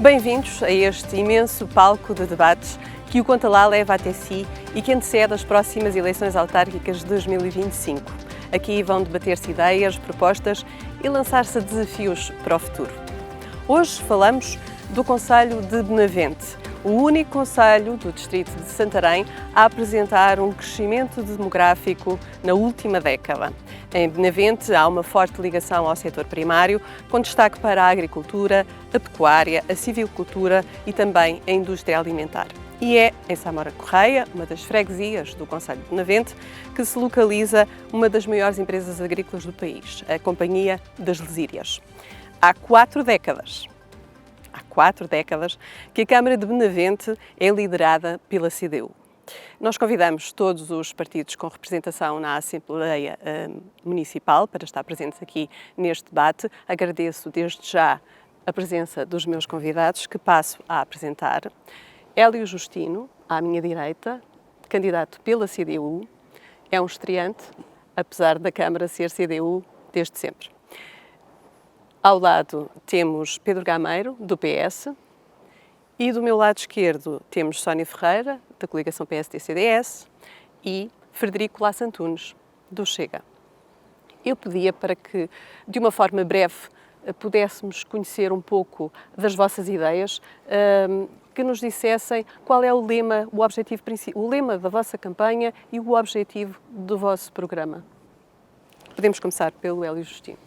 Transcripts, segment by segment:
Bem-vindos a este imenso palco de debates que o Conta Lá leva até si e que antecede as próximas eleições autárquicas de 2025. Aqui vão debater-se ideias, propostas e lançar-se desafios para o futuro. Hoje falamos do concelho de Benavente, o único concelho do distrito de Santarém a apresentar um crescimento demográfico na última década. Em Benavente há uma forte ligação ao setor primário, com destaque para a agricultura, a pecuária, a silvicultura e também a indústria alimentar. E é em Samora Correia, uma das freguesias do concelho de Benavente, que se localiza uma das maiores empresas agrícolas do país, a Companhia das Lesírias. Há 4 décadas que a Câmara de Benavente é liderada pela CDU. Nós convidamos todos os partidos com representação na Assembleia Municipal para estar presentes aqui neste debate. Agradeço desde já a presença dos meus convidados, que passo a apresentar. Hélio Justino, à minha direita, candidato pela CDU, é um estreante, apesar da Câmara ser CDU desde sempre. Ao lado temos Pedro Gameiro, do PS, e do meu lado esquerdo temos Sónia Ferreira, da coligação PSD-CDS, e Frederico Lass Antunes, do Chega. Eu pedia para que, de uma forma breve, pudéssemos conhecer um pouco das vossas ideias, que nos dissessem qual é o lema, o lema da vossa campanha e o objetivo do vosso programa. Podemos começar pelo Hélio Justino.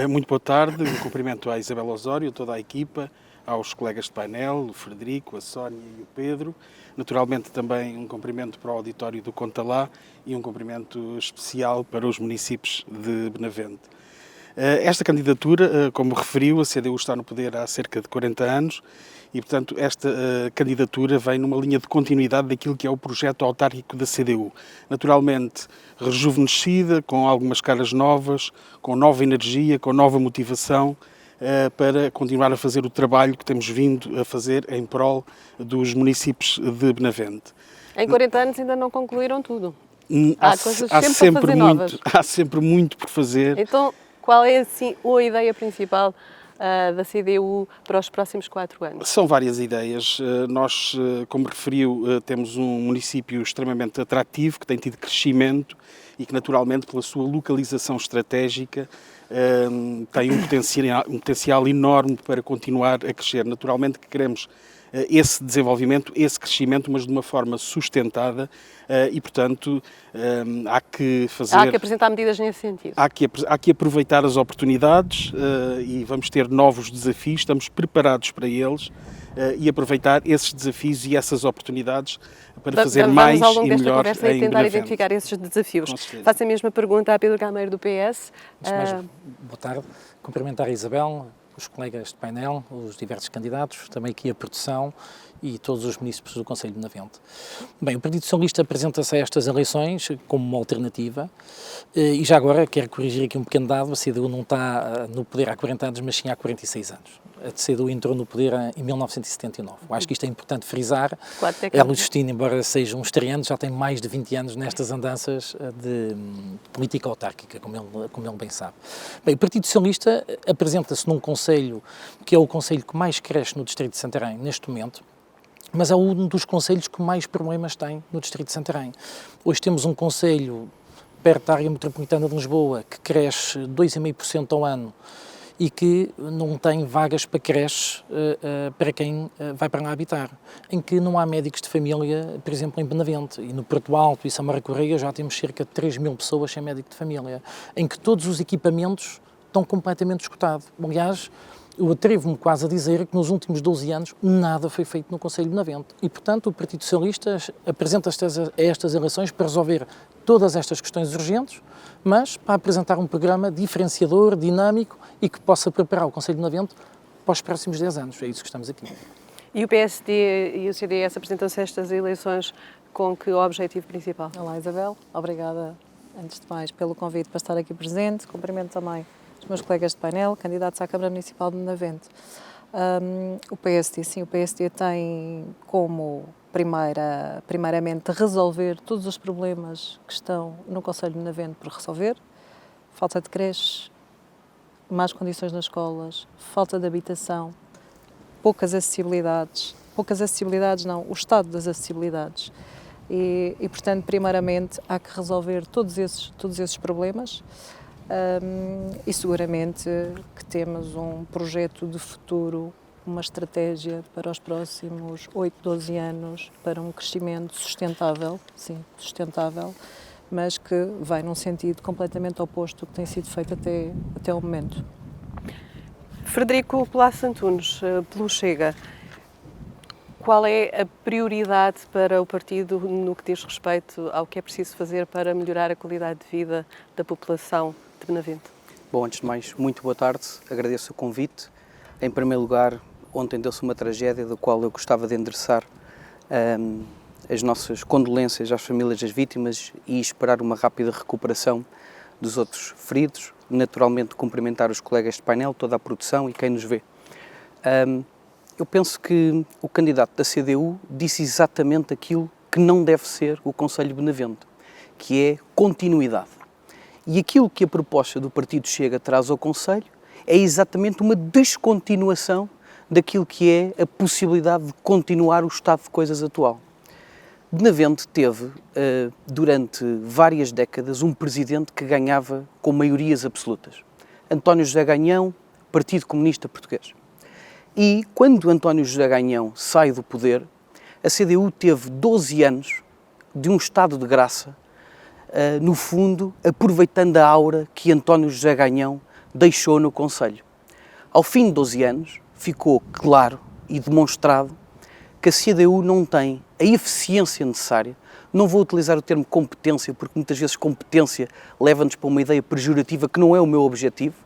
Muito boa tarde, um cumprimento à Isabel Osório, toda a equipa, aos colegas de painel, o Frederico, a Sónia e o Pedro. Naturalmente também um cumprimento para o auditório do Conta Lá e um cumprimento especial para os municípios de Benavente. Esta candidatura, como referiu, a CDU está no poder há cerca de 40 anos e, portanto, esta candidatura vem numa linha de continuidade daquilo que é o projeto autárquico da CDU. Naturalmente, rejuvenescida, com algumas caras novas, com nova energia, com nova motivação, para continuar a fazer o trabalho que temos vindo a fazer em prol dos municípios de Benavente. Em 40 anos ainda não concluíram tudo. Há sempre muito por fazer. Então, qual é assim a ideia principal da CDU para os próximos 4 anos? São várias ideias. Nós, como referiu, temos um município extremamente atrativo, que tem tido crescimento e que, naturalmente, pela sua localização estratégica, tem um potencial enorme para continuar a crescer. Naturalmente que queremos esse desenvolvimento, esse crescimento, mas de uma forma sustentada e, portanto, há que apresentar medidas nesse sentido. Há que aproveitar as oportunidades e vamos ter novos desafios, estamos preparados para eles e aproveitar esses desafios e essas oportunidades para fazer mais ao longo e desta melhor conversa em tentar Benavente. Identificar esses desafios. Faço a mesma pergunta a Pedro Gameiro, do PS. Boa tarde. Cumprimentar a Isabel, os colegas de painel, os diversos candidatos, também aqui a produção e todos os municípios do Concelho de Benavente. Bem, o Partido Socialista apresenta-se a estas eleições como uma alternativa e já agora quero corrigir aqui um pequeno dado: a CDU não está no poder há 40 anos, mas sim há 46 anos. A CDU entrou no poder em 1979. Eu acho que isto é importante frisar. Hélio Justino, embora seja um estreante, já tem mais de 20 anos nestas andanças de política autárquica, como ele bem sabe. Bem, o Partido Socialista apresenta-se num concelho que é o concelho que mais cresce no distrito de Santarém neste momento, mas é um dos concelhos que mais problemas tem no distrito de Santarém. Hoje temos um concelho perto da área metropolitana de Lisboa que cresce 2,5% ao ano e que não tem vagas para creches para quem vai para lá habitar, em que não há médicos de família, por exemplo, em Benavente, e no Porto Alto e Samora Correia já temos cerca de 3.000 pessoas sem médico de família, em que todos os equipamentos estão completamente esgotados. Aliás, eu atrevo-me quase a dizer que nos últimos 12 anos nada foi feito no Concelho de Benavente e, portanto, o Partido Socialista apresenta-se a estas eleições para resolver todas estas questões urgentes, mas para apresentar um programa diferenciador, dinâmico e que possa preparar o Concelho de Benavente para os próximos 10 anos. É isso que estamos aqui. E o PSD e o CDS apresentam-se a estas eleições com que objetivo principal? Olá, Isabel. Obrigada, antes de mais, pelo convite para estar aqui presente. Cumprimento também os meus colegas de painel, candidatos à Câmara Municipal de Benavente. O PSD tem como primeiramente resolver todos os problemas que estão no Concelho de Benavente por resolver. Falta de creches, más condições nas escolas, falta de habitação, poucas acessibilidades não, o estado das acessibilidades. E portanto, primeiramente, há que resolver todos esses problemas e seguramente que temos um projeto de futuro, uma estratégia para os próximos 8, 12 anos, para um crescimento sustentável, sim, sustentável, mas que vai num sentido completamente oposto do que tem sido feito até o momento. Frederico Colasso Antunes, pelo Chega, qual é a prioridade para o partido no que diz respeito ao que é preciso fazer para melhorar a qualidade de vida da população de Benavente? Bom, antes de mais, muito boa tarde, agradeço o convite. Em primeiro lugar, ontem deu-se uma tragédia da qual eu gostava de endereçar as nossas condolências às famílias das vítimas e esperar uma rápida recuperação dos outros feridos. Naturalmente, cumprimentar os colegas de painel, toda a produção e quem nos vê. Eu penso que o candidato da CDU disse exatamente aquilo que não deve ser o Conselho de Benavente, que é continuidade. E aquilo que a proposta do Partido Chega traz ao Conselho é exatamente uma descontinuação daquilo que é a possibilidade de continuar o estado de coisas atual. Benavente teve, durante várias décadas, um presidente que ganhava com maiorias absolutas. António José Gainhão, Partido Comunista Português. E quando António José Gainhão sai do poder, a CDU teve 12 anos de um estado de graça, no fundo, aproveitando a aura que António José Gainhão deixou no Conselho. Ao fim de 12 anos, ficou claro e demonstrado que a CDU não tem a eficiência necessária. Não vou utilizar o termo competência, porque muitas vezes competência leva-nos para uma ideia pejorativa que não é o meu objetivo,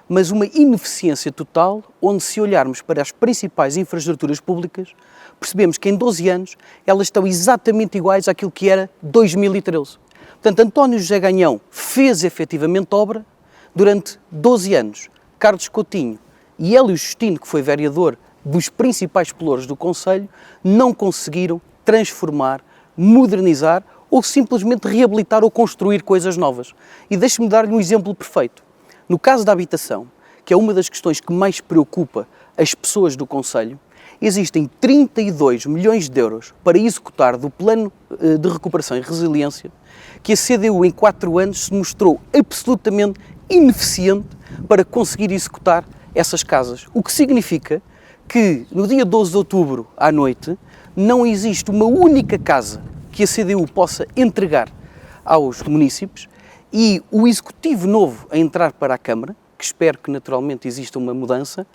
mas uma ineficiência total, onde se olharmos para as principais infraestruturas públicas, percebemos que em 12 anos elas estão exatamente iguais àquilo que era 2013. Portanto, António José Gainhão fez efetivamente obra durante 12 anos. Carlos Coutinho e Hélio Justino, que foi vereador dos principais pelouros do Conselho, não conseguiram transformar, modernizar ou simplesmente reabilitar ou construir coisas novas. E deixe-me dar-lhe um exemplo perfeito. No caso da habitação, que é uma das questões que mais preocupa as pessoas do Conselho, existem 32 milhões de euros para executar do Plano de Recuperação e Resiliência, que a CDU em 4 anos se mostrou absolutamente ineficiente para conseguir executar essas casas. O que significa que no dia 12 de outubro à noite não existe uma única casa que a CDU possa entregar aos munícipes. E o Executivo novo a entrar para a Câmara, que espero que naturalmente exista uma mudança,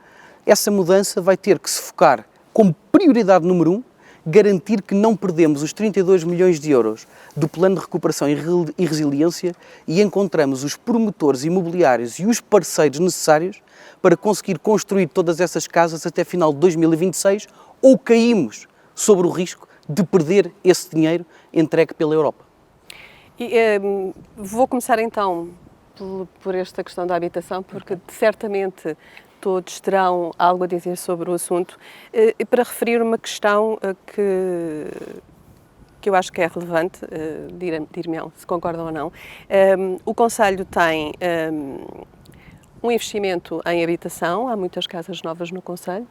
essa mudança vai ter que se focar como prioridade número 1, garantir que não perdemos os 32 milhões de euros do Plano de Recuperação e Resiliência e encontramos os promotores imobiliários e os parceiros necessários para conseguir construir todas essas casas até final de 2026 ou caímos sobre o risco de perder esse dinheiro entregue pela Europa. Vou começar então por esta questão da habitação, porque certamente todos terão algo a dizer sobre o assunto, e para referir uma questão que eu acho que é relevante, dir-me-ão se concordam ou não. O Conselho tem um investimento em habitação, há muitas casas novas no Conselho,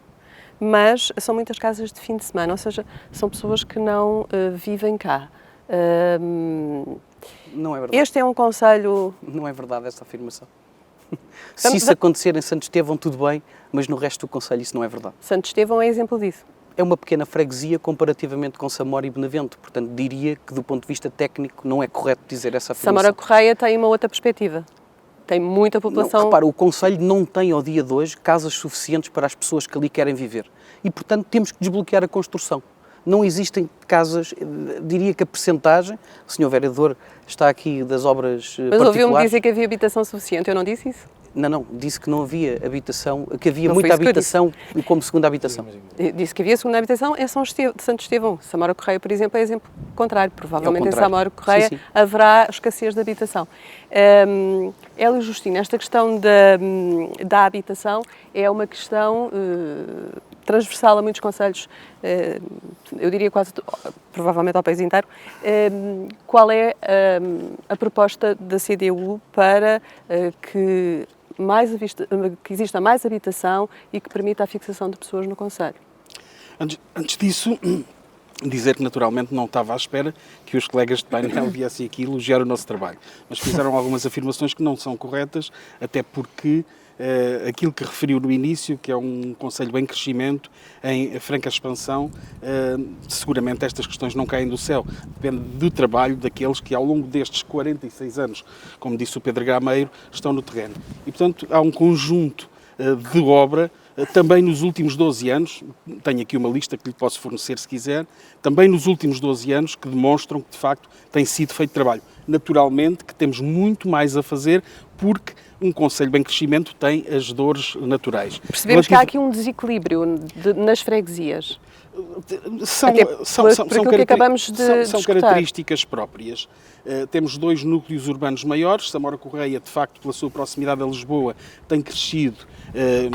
mas são muitas casas de fim de semana, ou seja, são pessoas que não vivem cá. Não é verdade. Este é um conselho... Não é verdade essa afirmação. Se isso acontecer em Santo Estevão, tudo bem, mas no resto do concelho isso não é verdade. Santo Estevão é exemplo disso. É uma pequena freguesia comparativamente com Samora e Benavente, portanto diria que do ponto de vista técnico não é correto dizer essa afirmação. Samora Correia tem uma outra perspectiva. Tem muita população... Não, repara, o concelho não tem ao dia de hoje casas suficientes para as pessoas que ali querem viver e portanto temos que desbloquear a construção. Não existem casas, diria que a percentagem, o Sr. Vereador está aqui das obras particulares... Mas ouviu-me dizer que havia habitação suficiente, eu não disse isso? Não, disse que não havia habitação, que havia muita habitação como segunda habitação. Disse que havia segunda habitação em Santo Estevão. Samora Correia, por exemplo, é exemplo contrário. Provavelmente em Samora Correia sim. Haverá escassez de habitação. Hélio Justino, esta questão da habitação é uma questão transversal a muitos concelhos, eu diria quase, provavelmente ao país inteiro. Qual é a proposta da CDU para que que exista mais habitação e que permita a fixação de pessoas no concelho. Antes disso, dizer que naturalmente não estava à espera que os colegas de painel viessem aqui elogiar o nosso trabalho, mas fizeram algumas afirmações que não são corretas, até porque aquilo que referiu no início, que é um concelho em crescimento, em franca expansão, seguramente estas questões não caem do céu. Depende do trabalho daqueles que ao longo destes 46 anos, como disse o Pedro Gameiro, estão no terreno. E, portanto, há um conjunto de obra, também nos últimos 12 anos, tenho aqui uma lista que lhe posso fornecer se quiser, também nos últimos 12 anos que demonstram que de facto tem sido feito trabalho. Naturalmente que temos muito mais a fazer porque um concelho em crescimento tem as dores naturais. Percebemos que há aqui um desequilíbrio nas freguesias. São características próprias. Temos 2 núcleos urbanos maiores. Samora Correia, de facto, pela sua proximidade a Lisboa, tem crescido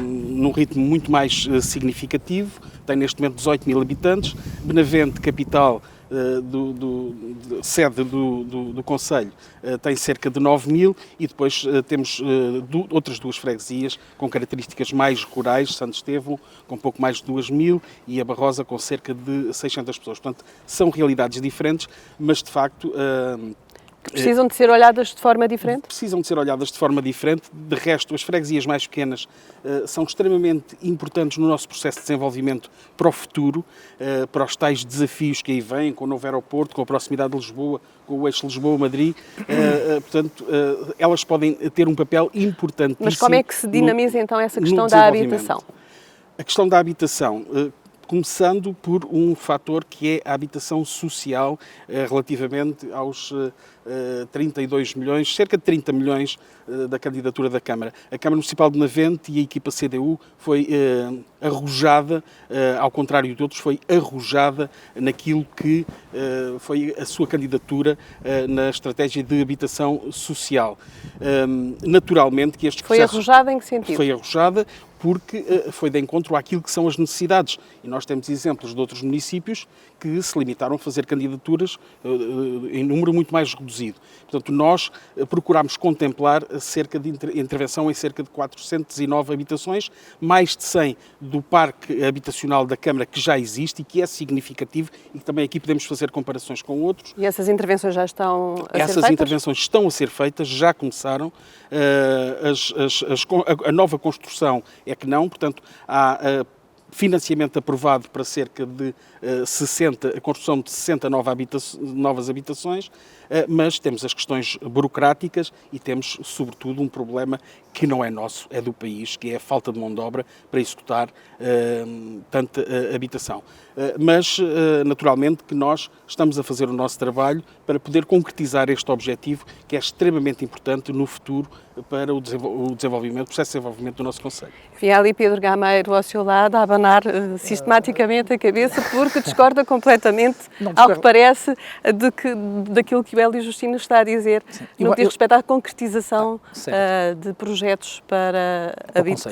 num ritmo muito mais significativo. Tem neste momento 18 mil habitantes. Benavente, capital, sede do concelho, tem cerca de 9 mil, e depois temos outras 2 freguesias com características mais rurais, Santo Estevão com pouco mais de 2 mil e a Barrosa com cerca de 600 pessoas. Portanto, são realidades diferentes, mas de facto que precisam de ser olhadas de forma diferente? Precisam de ser olhadas de forma diferente. De resto, as freguesias mais pequenas são extremamente importantes no nosso processo de desenvolvimento para o futuro, para os tais desafios que aí vêm, com o novo aeroporto, com a proximidade de Lisboa, com o eixo Lisboa-Madrid. Portanto, elas podem ter um papel importantíssimo. Mas como é que se dinamiza então essa questão da habitação? A questão da habitação, começando por um fator que é a habitação social, relativamente aos 32 milhões, cerca de 30 milhões da candidatura da Câmara. A Câmara Municipal de Navente e a equipa CDU foi arrojada, ao contrário de outros, foi arrojada naquilo que foi a sua candidatura na estratégia de habitação social. Naturalmente que estes processos... Foi arrojada em que sentido? Foi arrojada porque foi de encontro àquilo que são as necessidades. E nós temos exemplos de outros municípios que se limitaram a fazer candidaturas em número muito mais reduzido. Portanto, nós procurámos contemplar cerca de intervenção em cerca de 409 habitações, mais de 100 do parque habitacional da Câmara que já existe e que é significativo e que também aqui podemos fazer comparações com outros. E essas intervenções já estão a ser feitas? Essas intervenções estão a ser feitas, já começaram. A nova construção é que não, portanto, há financiamento aprovado para cerca de a construção de 60 novas habitações, mas temos as questões burocráticas e temos, sobretudo, um problema que não é nosso, é do país, que é a falta de mão de obra para executar tanta habitação. Mas, naturalmente, que nós estamos a fazer o nosso trabalho para poder concretizar este objetivo, que é extremamente importante no futuro para o desenvolvimento, o processo de desenvolvimento do nosso concelho. Vi ali Pedro Gameiro ao seu lado a abanar sistematicamente a cabeça porque discorda completamente, ao que parece, daquilo que o Hélio Justino está a dizer. Sim. No que diz respeito à concretização de projetos para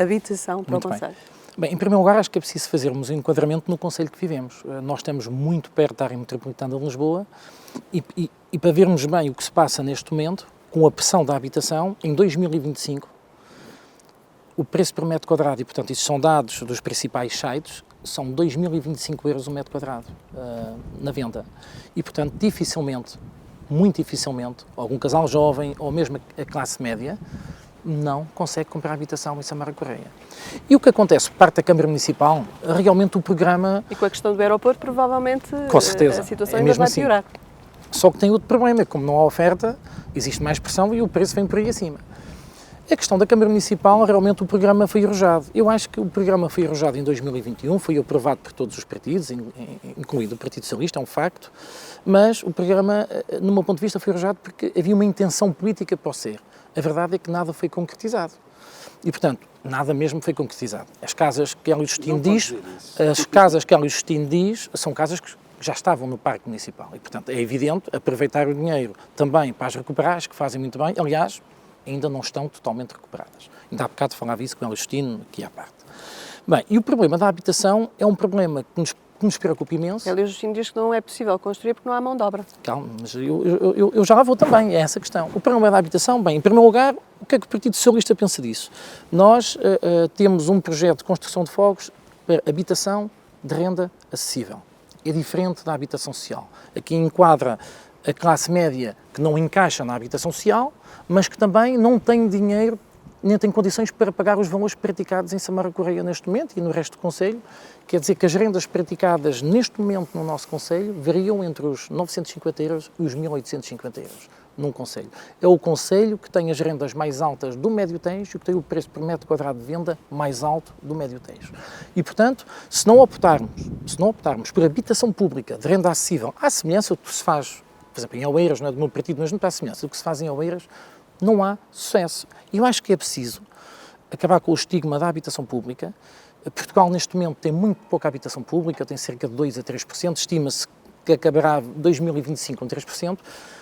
habitação para o concelho. Bem, em primeiro lugar, acho que é preciso fazermos um enquadramento no concelho que vivemos. Nós estamos muito perto da área metropolitana de Lisboa e para vermos bem o que se passa neste momento, com a pressão da habitação, em 2025, o preço por metro quadrado, e portanto isso são dados dos principais sites, são 2.025 euros o metro quadrado na venda. E portanto, dificilmente, muito dificilmente, algum casal jovem ou mesmo a classe média não consegue comprar habitação em Samora Correia. E o que acontece por parte da Câmara Municipal, realmente o programa... E com a questão do aeroporto, provavelmente com certeza, a situação ainda vai piorar. Só que tem outro problema, como não há oferta, existe mais pressão e o preço vem por aí acima. A questão da Câmara Municipal, realmente o programa foi arrojado. Eu acho que o programa foi arrojado em 2021, foi aprovado por todos os partidos, incluindo o Partido Socialista, é um facto, mas o programa, no meu ponto de vista, foi arrojado porque havia uma intenção política para o ser. A verdade é que nada foi concretizado. E, portanto, nada mesmo foi concretizado. As casas que Hélio Justino diz, são casas que já estavam no Parque Municipal. E, portanto, é evidente aproveitar o dinheiro também para as recuperar, as que fazem muito bem. Aliás, ainda não estão totalmente recuperadas. Ainda há bocado falava isso com o Hélio Justino, aqui à parte. Bem, e o problema da habitação é um problema que que nos preocupa imenso. Ele Justino diz que não é possível construir porque não há mão de obra. Calma, mas eu já lá vou também, é essa a questão. O problema da habitação, bem, em primeiro lugar, o que é que o Partido Socialista pensa disso? Nós temos um projeto de construção de fogos para habitação de renda acessível. É diferente da habitação social. Aqui enquadra a classe média que não encaixa na habitação social, mas que também não tem dinheiro nem tem condições para pagar os valores praticados em Samara Correia neste momento e no resto do Conselho. Quer dizer que as rendas praticadas neste momento no nosso Conselho variam entre os 950 euros e os 1.850 euros num Conselho. É o Conselho que tem as rendas mais altas do Médio Tejo e que tem o preço por metro quadrado de venda mais alto do Médio Tejo. E, portanto, se não optarmos por habitação pública de renda acessível, à semelhança do que se faz, por exemplo, em Oeiras, não é do meu partido, mas não está à semelhança do que se faz em Oeiras, não há sucesso. E eu acho que é preciso acabar com o estigma da habitação pública. Portugal, neste momento, tem muito pouca habitação pública, tem cerca de 2 a 3%, estima-se que acabará 2025 com 3%,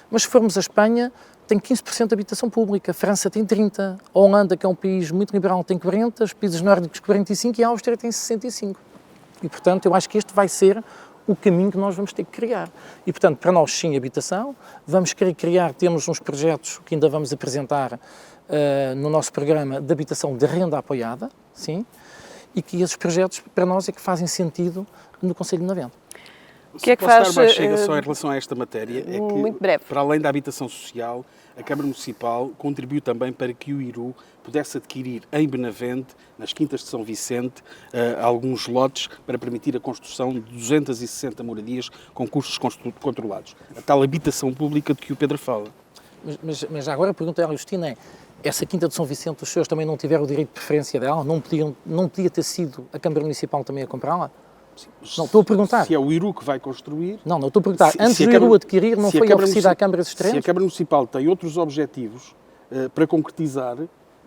mas se formos a Espanha, tem 15% de habitação pública, a França tem 30%, a Holanda, que é um país muito liberal, tem 40%, os países nórdicos 45% e a Áustria tem 65%. E, portanto, eu acho que este vai ser o caminho que nós vamos ter que criar. E, portanto, para nós, sim, habitação, vamos querer criar, temos uns projetos que ainda vamos apresentar no nosso programa de habitação de renda apoiada, sim, e que esses projetos, para nós, é que fazem sentido no Conselho de Navente. O que é que posso faz... dar mais chega só em relação a esta matéria, é que, muito breve. para além da habitação social, a Câmara Municipal contribuiu também para que o IRU pudesse adquirir em Benavente, nas Quintas de São Vicente, alguns lotes para permitir a construção de 260 moradias com custos controlados. A tal habitação pública de que o Pedro fala. Mas agora a pergunta à Justina é, essa Quinta de São Vicente, os senhores também não tiveram o direito de preferência dela? Não podia ter sido a Câmara Municipal também a comprá-la? Não, estou a perguntar. Se é o IRU que vai construir... Não, estou a perguntar. Antes do IRU adquirir, não foi oferecida à Câmara dos Terrenos? Se a Câmara Municipal tem outros objetivos para concretizar,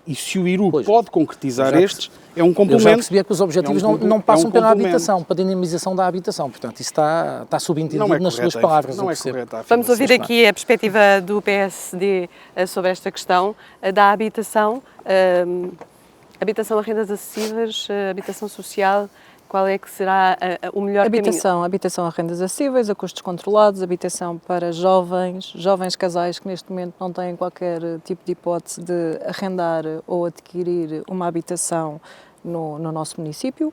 e se o IRU pode concretizar estes, é um complemento. Eu já percebi que os objetivos não passam pela habitação, para a dinamização da habitação. Portanto, isso está subentendido nas suas palavras. Não é correto. Vamos ouvir aqui a perspectiva do PSD sobre esta questão da habitação. Habitação a rendas acessíveis, habitação social. Qual é que será o melhor caminho? Habitação a rendas acessíveis, a custos controlados, habitação para jovens casais que neste momento não têm qualquer tipo de hipótese de arrendar ou adquirir uma habitação no nosso município,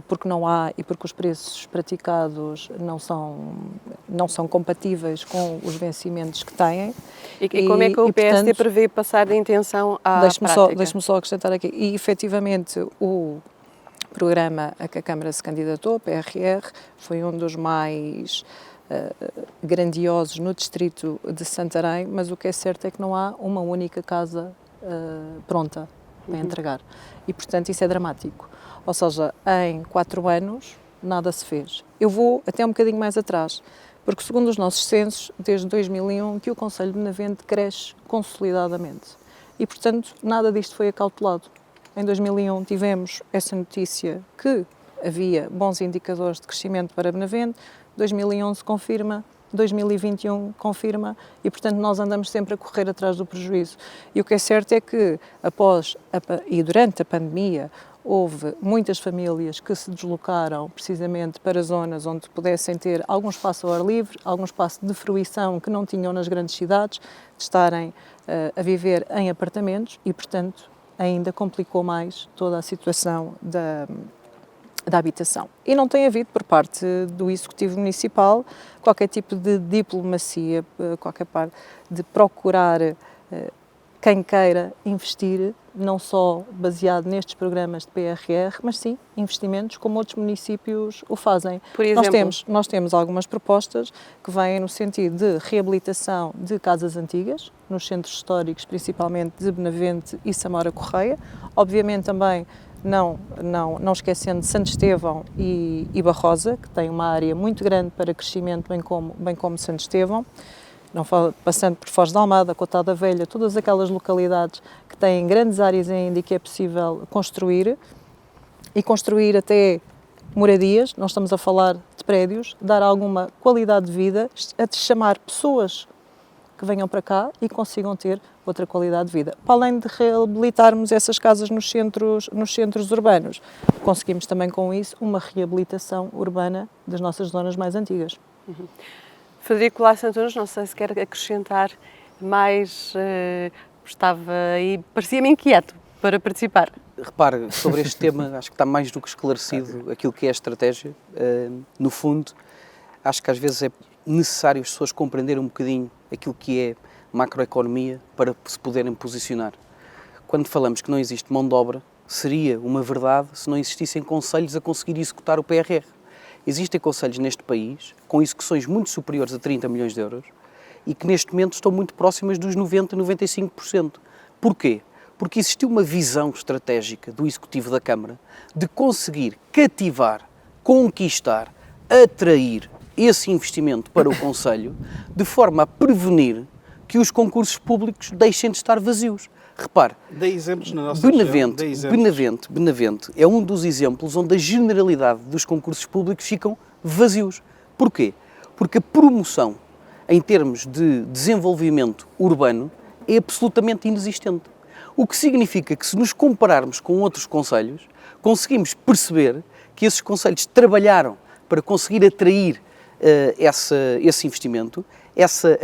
porque não há e porque os preços praticados não são compatíveis com os vencimentos que têm. E como é que o PSD prevê passar da intenção à prática? Deixe-me só acrescentar aqui. E, efetivamente, o programa a que a Câmara se candidatou, PRR, foi um dos mais grandiosos no distrito de Santarém, mas o que é certo é que não há uma única casa pronta para entregar. E, portanto, isso é dramático. Ou seja, em 4 anos, nada se fez. Eu vou até um bocadinho mais atrás, porque, segundo os nossos censos, desde 2001, que o Conselho de Benavente cresce consolidadamente. E, portanto, nada disto foi acautelado. Em 2001 tivemos essa notícia que havia bons indicadores de crescimento para Benavente, 2011 confirma, 2021 confirma e, portanto, nós andamos sempre a correr atrás do prejuízo. E o que é certo é que, durante a pandemia, houve muitas famílias que se deslocaram precisamente para zonas onde pudessem ter algum espaço ao ar livre, algum espaço de fruição que não tinham nas grandes cidades, de estarem a viver em apartamentos e, portanto, ainda complicou mais toda a situação da habitação. E não tem havido, por parte do Executivo Municipal, qualquer tipo de diplomacia, qualquer parte de procurar quem queira investir, não só baseado nestes programas de PRR, mas sim investimentos como outros municípios o fazem. Por exemplo? Nós temos algumas propostas que vêm no sentido de reabilitação de casas antigas, nos centros históricos, principalmente de Benavente e Samora Correia. Obviamente também não esquecendo de Santo Estevão e Barrosa, que tem uma área muito grande para crescimento, bem como Santo Estevão. Não passando por Foz de Almada, Cotada Velha, todas aquelas localidades que têm grandes áreas ainda e que é possível construir até moradias, não estamos a falar de prédios, dar alguma qualidade de vida, a chamar pessoas que venham para cá e consigam ter outra qualidade de vida. Para além de reabilitarmos essas casas nos centros urbanos, conseguimos também com isso uma reabilitação urbana das nossas zonas mais antigas. Frederico Lasso Antunes, não sei se quer acrescentar mais, estava aí, parecia-me inquieto para participar. Repare, sobre este tema, acho que está mais do que esclarecido aquilo que é a estratégia. No fundo, acho que às vezes é necessário as pessoas compreenderem um bocadinho aquilo que é macroeconomia para se poderem posicionar. Quando falamos que não existe mão de obra, seria uma verdade se não existissem concelhos a conseguir executar o PRR. Existem concelhos neste país com execuções muito superiores a 30 milhões de euros e que neste momento estão muito próximas dos 90%, 95%. Porquê? Porque existiu uma visão estratégica do Executivo da Câmara de conseguir cativar, conquistar, atrair esse investimento para o Concelho, de forma a prevenir que os concursos públicos deixem de estar vazios. Repare, Dê exemplos na nossa região. Benavente é um dos exemplos onde a generalidade dos concursos públicos ficam vazios. Porquê? Porque a promoção em termos de desenvolvimento urbano é absolutamente inexistente. O que significa que, se nos compararmos com outros concelhos, conseguimos perceber que esses concelhos trabalharam para conseguir atrair esse investimento, essa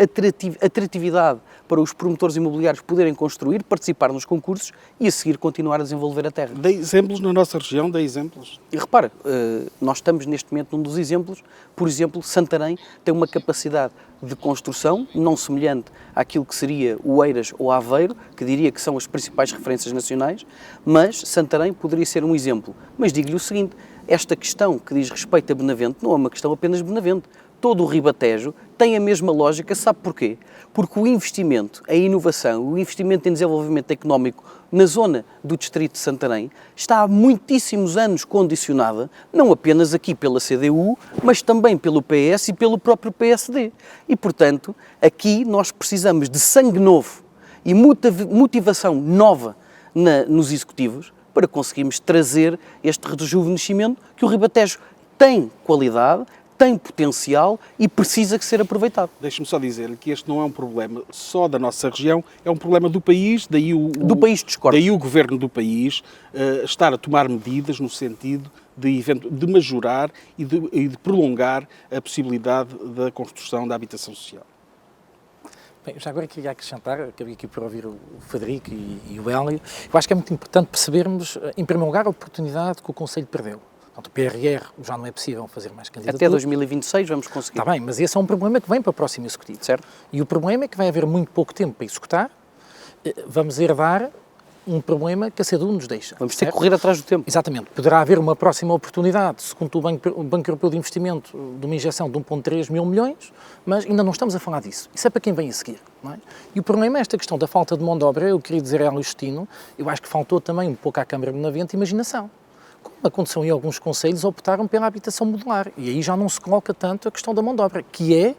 atratividade para os promotores imobiliários poderem construir, participar nos concursos e a seguir continuar a desenvolver a terra. Dê exemplos na nossa região, dê exemplos. E repara, nós estamos neste momento num dos exemplos, por exemplo, Santarém tem uma capacidade de construção não semelhante àquilo que seria o Eiras ou Aveiro, que diria que são as principais referências nacionais, mas Santarém poderia ser um exemplo. Mas digo-lhe o seguinte, esta questão que diz respeito a Benavente não é uma questão apenas de Benavente. Todo o Ribatejo tem a mesma lógica, sabe porquê? Porque o investimento em inovação, o investimento em desenvolvimento económico na zona do distrito de Santarém está há muitíssimos anos condicionada, não apenas aqui pela CDU, mas também pelo PS e pelo próprio PSD. E, portanto, aqui nós precisamos de sangue novo e motivação nova nos executivos para conseguirmos trazer este rejuvenescimento que o Ribatejo tem qualidade, tem potencial e precisa de ser aproveitado. Deixe-me só dizer-lhe que este não é um problema só da nossa região, é um problema do país, daí o governo do país estar a tomar medidas no sentido de majorar e de prolongar a possibilidade da construção da habitação social. Bem, já agora queria acrescentar, acabei aqui por ouvir o Frederico e o Hélio, eu acho que é muito importante percebermos, em primeiro lugar, a oportunidade que o Concelho perdeu. Portanto, o PRR já não é possível fazer mais candidaturas. Até 2026 vamos conseguir. Está bem, mas esse é um problema que vem para o próximo Executivo. Certo. E o problema é que vai haver muito pouco tempo para executar, vamos herdar um problema que a CDU nos deixa. Vamos ter que correr atrás do tempo. Exatamente. Poderá haver uma próxima oportunidade, segundo o Banco Europeu de Investimento, de uma injeção de 1,3 mil milhões, mas ainda não estamos a falar disso. Isso é para quem vem a seguir. Não é? E o problema é esta questão da falta de mão de obra. Eu queria dizer a Hélio Justino, eu acho que faltou também um pouco à Câmara de Benavente imaginação. Como aconteceu em alguns concelhos, optaram pela habitação modular. E aí já não se coloca tanto a questão da mão de obra, que é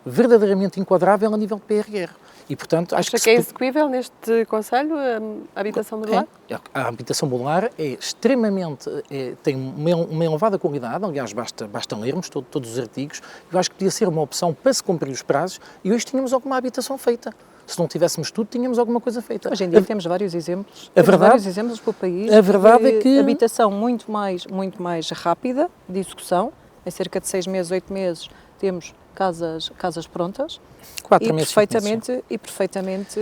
verdadeiramente enquadrável a nível de PRR. E, portanto, acho que é execuível neste Concelho a habitação modular? A habitação modular é extremamente, tem uma elevada qualidade, aliás, basta lermos todos os artigos. Eu acho que podia ser uma opção para se cumprir os prazos e hoje tínhamos alguma habitação feita. Se não tivéssemos tudo, tínhamos alguma coisa feita. Hoje em dia temos vários exemplos. Vários exemplos pelo país. A verdade é que habitação muito mais rápida de execução. Em cerca de 6 meses, 8 meses, temos casas prontas. 4 meses. E perfeitamente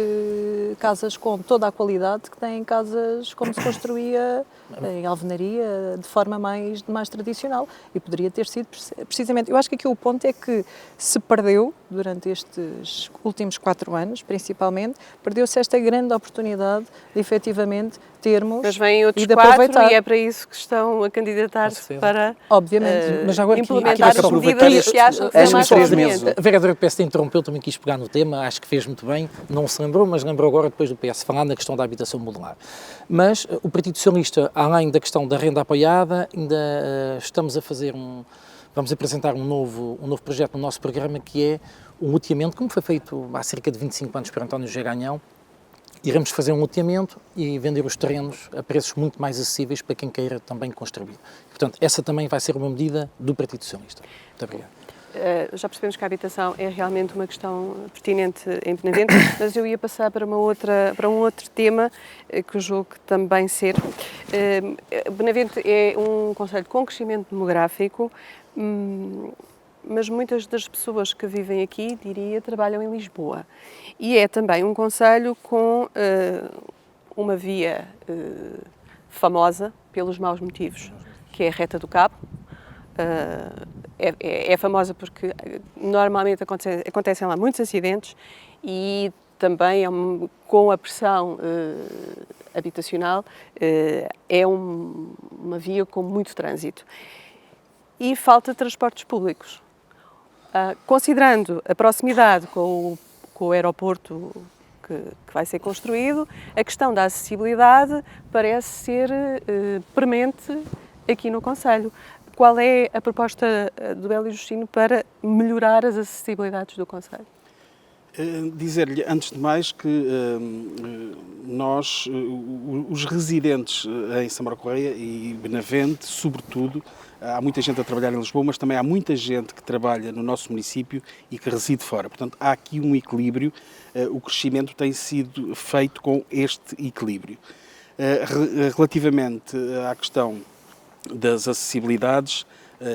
casas com toda a qualidade que têm casas como se construía em alvenaria de forma mais tradicional. E poderia ter sido precisamente. Eu acho que aqui o ponto é que se perdeu, durante estes últimos 4 anos, principalmente, perdeu-se esta grande oportunidade de efetivamente termos. Mas vêm outros e de 4 aproveitar. e é para isso que estão a candidatar-se para obviamente, mas agora implementar as medidas que acham que são mais convenientes. A vereadora do PSD interrompeu, também quis pegar no tema, acho que fez muito bem, não se lembrou, mas lembrou agora depois do PS falar na questão da habitação modular. Mas o Partido Socialista, além da questão da renda apoiada, ainda estamos a fazer vamos apresentar um novo projeto no nosso programa, que é um loteamento, como foi feito há cerca de 25 anos por António José Ganhão. Iremos fazer um loteamento e vender os terrenos a preços muito mais acessíveis para quem queira também construir. Portanto, essa também vai ser uma medida do Partido Socialista. Muito obrigado. Já percebemos que a habitação é realmente uma questão pertinente em Benavente, mas eu ia passar para um outro tema que eu julgo que também ser. Benavente é um concelho com crescimento demográfico, mas muitas das pessoas que vivem aqui, diria, trabalham em Lisboa. E é também um concelho com uma via famosa pelos maus motivos, que é a Reta do Cabo. É famosa porque normalmente acontecem lá muitos acidentes e também com a pressão habitacional é uma via com muito trânsito. E falta de transportes públicos. Considerando a proximidade com o aeroporto que vai ser construído, a questão da acessibilidade parece ser premente aqui no concelho. Qual é a proposta do Hélio Justino para melhorar as acessibilidades do concelho? Dizer-lhe, antes de mais, que nós, os residentes em Samora Correia e Benavente, sobretudo, há muita gente a trabalhar em Lisboa, mas também há muita gente que trabalha no nosso município e que reside fora. Portanto, há aqui um equilíbrio, o crescimento tem sido feito com este equilíbrio. Relativamente à questão das acessibilidades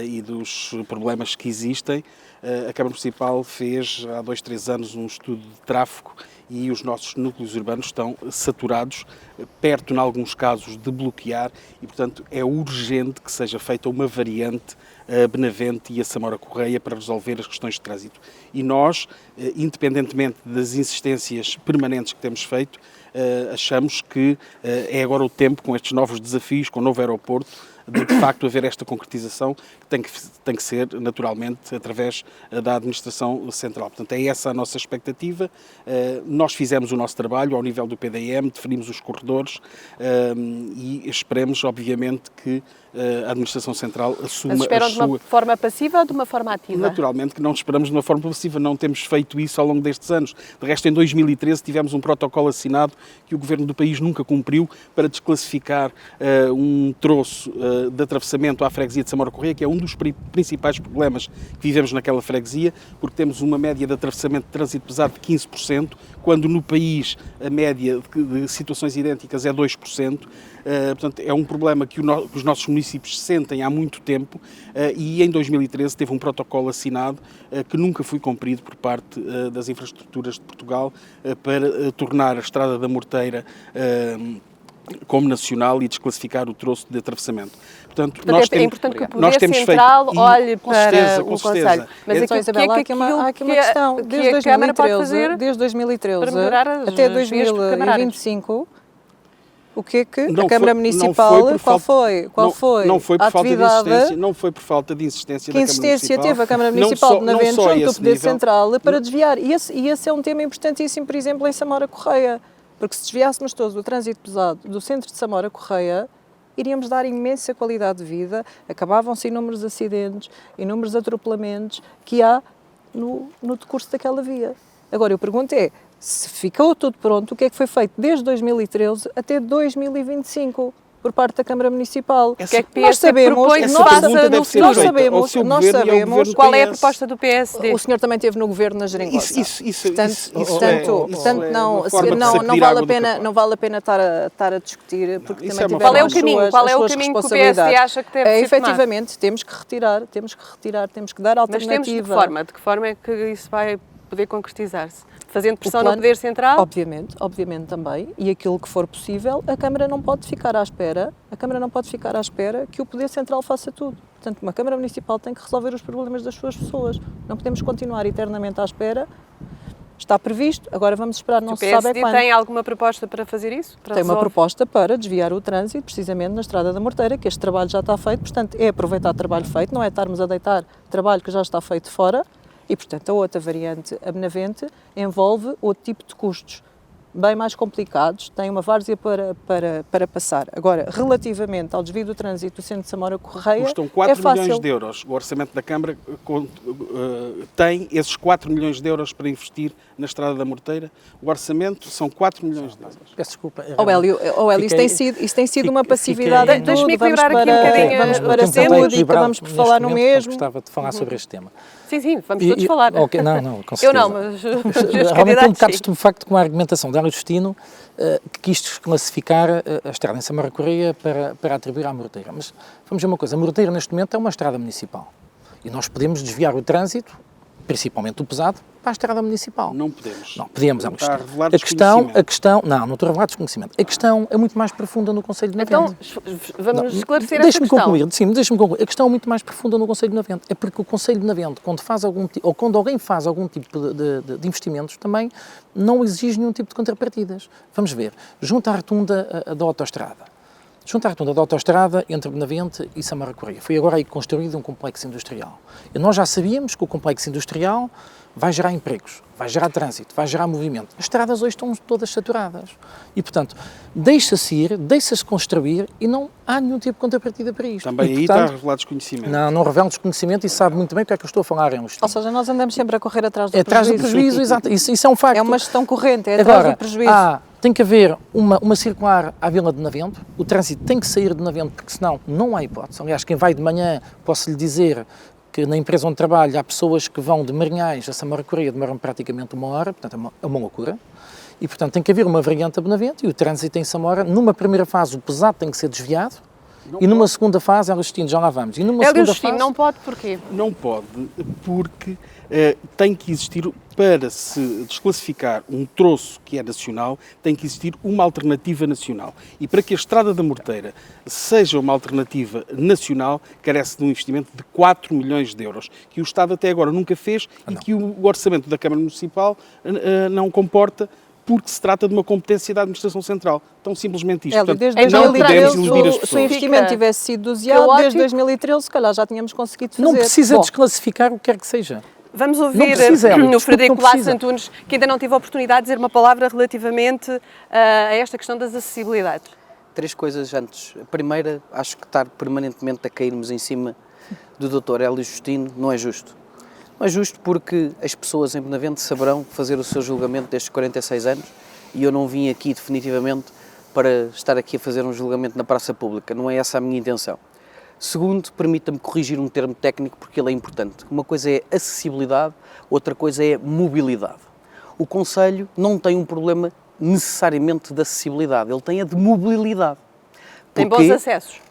e dos problemas que existem, a Câmara Municipal fez há 2, 3 anos um estudo de tráfego e os nossos núcleos urbanos estão saturados, perto, em alguns casos, de bloquear e, portanto, é urgente que seja feita uma variante a Benavente e a Samora Correia para resolver as questões de trânsito. E nós, independentemente das insistências permanentes que temos feito, achamos que é agora o tempo, com estes novos desafios, com o novo aeroporto, de facto haver esta concretização que tem que ser naturalmente através da Administração Central. Portanto, é essa a nossa expectativa. Nós fizemos o nosso trabalho ao nível do PDM, definimos os corredores e esperemos, obviamente, que a Administração Central assuma a sua... Mas esperam de uma forma passiva ou de uma forma ativa? Naturalmente que não esperamos de uma forma passiva, não temos feito isso ao longo destes anos. De resto, em 2013 tivemos um protocolo assinado que o Governo do país nunca cumpriu para desclassificar um troço de atravessamento à freguesia de Samora Correia, que é um dos principais problemas que vivemos naquela freguesia, porque temos uma média de atravessamento de trânsito pesado de 15%, quando no país a média de situações idênticas é 2%. Portanto, é um problema que os nossos municípios sentem há muito tempo e em 2013 teve um protocolo assinado que nunca foi cumprido por parte das infraestruturas de Portugal para tornar a Estrada da Morteira como nacional e desclassificar o troço de atravessamento. Portanto, é importante que o Poder Central olhe para o Concelho. Mas aqui, Isabel, há aqui uma questão. Desde 2013 até 2025, o que é que a Câmara Municipal, qual foi a atividade? Não foi por falta de insistência da Câmara Municipal. Que insistência teve a Câmara Municipal de Benavente junto ao Poder Central para desviar? E esse é um tema importantíssimo, por exemplo, em Samora Correia. Porque se desviássemos todos o trânsito pesado do centro de Samora Correia, iríamos dar imensa qualidade de vida, acabavam-se inúmeros acidentes, inúmeros atropelamentos que há no decurso daquela via. Agora, eu pergunto se ficou tudo pronto, o que é que foi feito desde 2013 até 2025? Por parte da Câmara Municipal. Nós sabemos qual é a proposta do PSD. O senhor também esteve no governo na Geringonça. Portanto, não vale a pena estar a discutir, porque também tiveram qual é o caminho que o PSD acha que deve ser tomado? Efetivamente, temos que retirar, temos que dar alternativa. Mas temos de que forma é que isso vai poder concretizar-se? Fazendo pressão no Poder Central? Obviamente também, e aquilo que for possível, a Câmara não pode ficar à espera que o Poder Central faça tudo. Portanto, uma Câmara Municipal tem que resolver os problemas das suas pessoas. Não podemos continuar eternamente à espera. Está previsto, agora vamos esperar, não se sabe é quando. O PSD tem alguma proposta para fazer isso? Tem uma proposta para desviar o trânsito, precisamente na Estrada da Morteira, que este trabalho já está feito, portanto, é aproveitar o trabalho feito, não é estarmos a deitar trabalho que já está feito fora. E, portanto, a outra variante, a Benavente, envolve outro tipo de custos. bem mais complicados, têm uma várzea para passar. Agora, relativamente ao desvio do trânsito do centro de Samora-Correia, Custam 4 é fácil. milhões de euros. O orçamento da Câmara tem esses 4 milhões de euros para investir na Estrada da Morteira. O orçamento são 4 milhões de euros. Peço desculpa. Hélio, isso tem sido uma passividade em tudo. Deixa-me equilibrar aqui um bocadinho Vamos o para a tempo. saúde e acabamos por falar no mesmo. Gostava de falar sobre este tema. Sim, vamos todos falar. Okay, não, com certeza. Eu não, mas os Realmente um candidatos bocado sim. estupefacto com a argumentação de Hélio Justino, que quis desclassificar a estrada em Samora-Correia para atribuir à Morteira. Mas vamos ver uma coisa, a Morteira neste momento é uma estrada municipal e nós podemos desviar o trânsito, principalmente o pesado, para a estrada municipal. Não podemos. Não, podemos. Não está a revelar Não, estou a revelar desconhecimento. A questão é muito mais profunda no Concelho de Navente. Então, vamos esclarecer esta questão. Deixe-me concluir. A questão é muito mais profunda no Concelho de Navente. É porque o Concelho de Navente, quando alguém faz algum tipo de investimentos, também não exige nenhum tipo de contrapartidas. Vamos ver. Junto à rotunda da autoestrada. Junto à rotunda da autoestrada entre Benavente e Samora-Correia. Foi agora aí construído um complexo industrial. E nós já sabíamos que o complexo industrial vai gerar empregos, vai gerar trânsito, vai gerar movimento. As estradas hoje estão todas saturadas. E, portanto, deixa-se ir, deixa-se construir e não há nenhum tipo de contrapartida para isto. Também e, aí portanto, está a revelar desconhecimento. Não revela desconhecimento e sabe muito bem o que é que eu estou a falar. Ou seja, nós andamos sempre a correr atrás do prejuízo. Atrás do prejuízo. prejuízo, exato. Isso é um facto. É uma gestão corrente, é atrás Agora, do prejuízo. tem que haver uma circular à Vila de Navente, o trânsito tem que sair de Navente, porque senão não há hipótese. Aliás, quem vai de manhã, posso lhe dizer que na empresa onde trabalho há pessoas que vão de Marinhais a Samora-Correia, demoram praticamente 1 hora, portanto é uma loucura. E, portanto, tem que haver uma variante a Benavente e o trânsito em Samora, numa primeira fase, o pesado tem que ser desviado, e numa segunda fase, Hélio Justino, já lá vamos. E numa segunda Justino, fase, não pode porquê? Não pode, porque tem que existir, para se desclassificar um troço que é nacional, tem que existir uma alternativa nacional. E para que a Estrada da Morteira seja uma alternativa nacional, carece de um investimento de 4 milhões de euros, que o Estado até agora nunca fez e que o orçamento da Câmara Municipal não comporta, porque se trata de uma competência da Administração Central. Tão simplesmente isto. Hélio, desde Então, não podemos 2013, iludir as se o pessoas. investimento tivesse sido doseado, desde 2013, se calhar já tínhamos conseguido fazer. não precisa Bom, desclassificar o que quer que seja. Vamos Não ouvir precisa, Hélio, o desculpe, Frederico não Lasso precisa. Antunes, que ainda não tive a oportunidade de dizer uma palavra relativamente a esta questão das acessibilidades. 3 coisas antes. A primeira, acho que estar permanentemente a cairmos em cima do Dr. Hélio Justino não é justo. Não é justo porque as pessoas em Benavente saberão fazer o seu julgamento destes 46 anos e eu não vim aqui definitivamente para estar aqui a fazer um julgamento na praça pública. Não é essa a minha intenção. Segundo, permita-me corrigir um termo técnico porque ele é importante. Uma coisa é acessibilidade, outra coisa é mobilidade. O Concelho não tem um problema necessariamente de acessibilidade, ele tem a de mobilidade. Tem Porquê? bons acessos.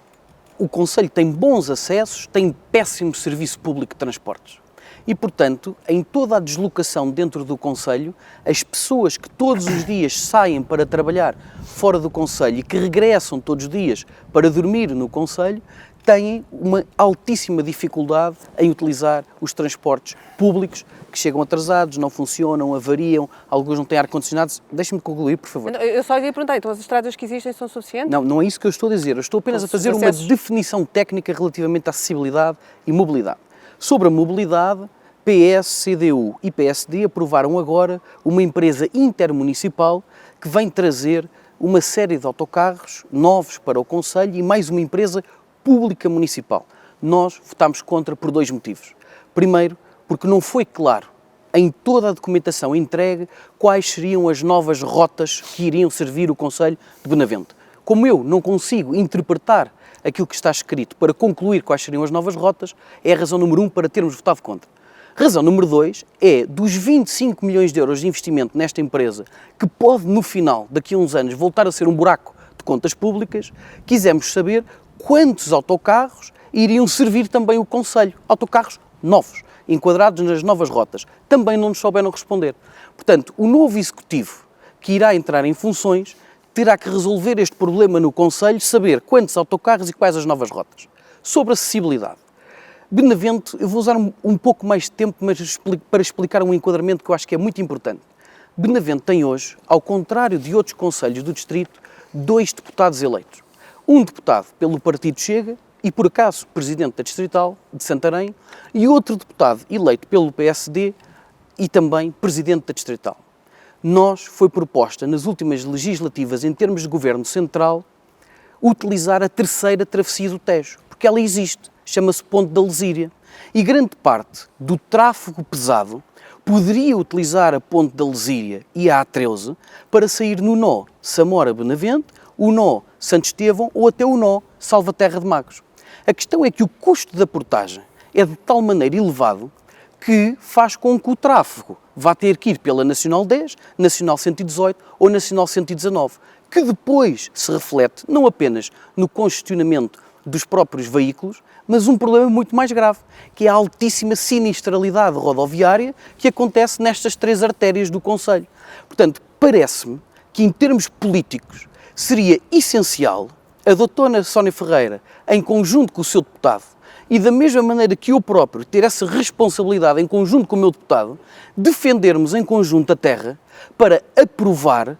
O Concelho tem bons acessos, tem péssimo serviço público de transportes. E, portanto, em toda a deslocação dentro do Concelho, as pessoas que todos os dias saem para trabalhar fora do Concelho e que regressam todos os dias para dormir no Concelho, têm uma altíssima dificuldade em utilizar os transportes públicos, que chegam atrasados, não funcionam, avariam, alguns não têm ar-condicionados. Deixe-me concluir, por favor. Eu só ia perguntar, então as estradas que existem são suficientes? Não, não é isso que eu estou a dizer. Eu estou apenas a fazer uma definição técnica relativamente à acessibilidade e mobilidade. Sobre a mobilidade, PS, CDU e PSD aprovaram agora uma empresa intermunicipal que vem trazer uma série de autocarros novos para o Concelho e mais uma empresa pública municipal. Nós votámos contra por 2 motivos. Primeiro, porque não foi claro em toda a documentação entregue quais seriam as novas rotas que iriam servir o Concelho de Benavente. Como eu não consigo interpretar aquilo que está escrito para concluir quais seriam as novas rotas, é a razão número 1 para termos votado contra. Razão número 2 é, dos 25 milhões de euros de investimento nesta empresa, que pode no final, daqui a uns anos, voltar a ser um buraco de contas públicas, quisemos saber quantos autocarros iriam servir também o Concelho. Autocarros novos, enquadrados nas novas rotas. Também não nos souberam responder. Portanto, o novo executivo que irá entrar em funções terá que resolver este problema no Concelho, saber quantos autocarros e quais as novas rotas. Sobre acessibilidade. Benavente, eu vou usar um pouco mais de tempo mas para explicar um enquadramento que eu acho que é muito importante. Benavente tem hoje, ao contrário de outros concelhos do distrito, 2 deputados eleitos. Um deputado pelo Partido Chega e, por acaso, presidente da Distrital de Santarém, e outro deputado eleito pelo PSD e também presidente da Distrital. foi proposta nas últimas legislativas, em termos de governo central, utilizar a terceira travessia do Tejo, porque ela existe, chama-se Ponte da Lesíria. E grande parte do tráfego pesado poderia utilizar a Ponte da Lesíria e a A13 para sair no nó Samora-Benavente, o nó Santo Estevão ou até o nó Salvaterra de Magos. A questão é que o custo da portagem é de tal maneira elevado que faz com que o tráfego vá ter que ir pela Nacional 10, Nacional 118 ou Nacional 119, que depois se reflete não apenas no congestionamento dos próprios veículos, mas um problema muito mais grave, que é a altíssima sinistralidade rodoviária que acontece nestas 3 artérias do concelho. Portanto, parece-me que em termos políticos seria essencial a doutora Sónia Ferreira, em conjunto com o seu deputado, e da mesma maneira que eu próprio ter essa responsabilidade em conjunto com o meu deputado, defendermos em conjunto a terra para aprovar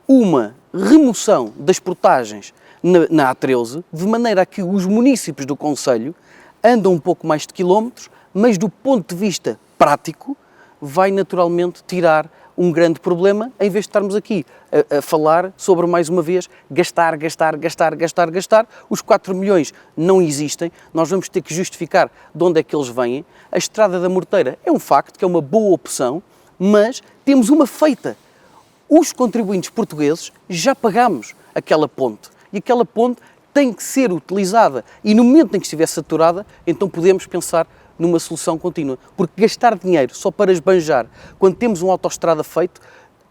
uma remoção das portagens na A13, de maneira a que os municípios do concelho andam um pouco mais de quilómetros, mas do ponto de vista prático vai naturalmente tirar um grande problema, em vez de estarmos aqui a falar sobre, mais uma vez, gastar. Os 4 milhões não existem, nós vamos ter que justificar de onde é que eles vêm. A Estrada da Morteira é um facto, que é uma boa opção, mas temos uma feita. Os contribuintes portugueses já pagamos aquela ponte e aquela ponte tem que ser utilizada e no momento em que estiver saturada, então podemos pensar numa solução contínua. Porque gastar dinheiro só para esbanjar, quando temos uma autoestrada feito,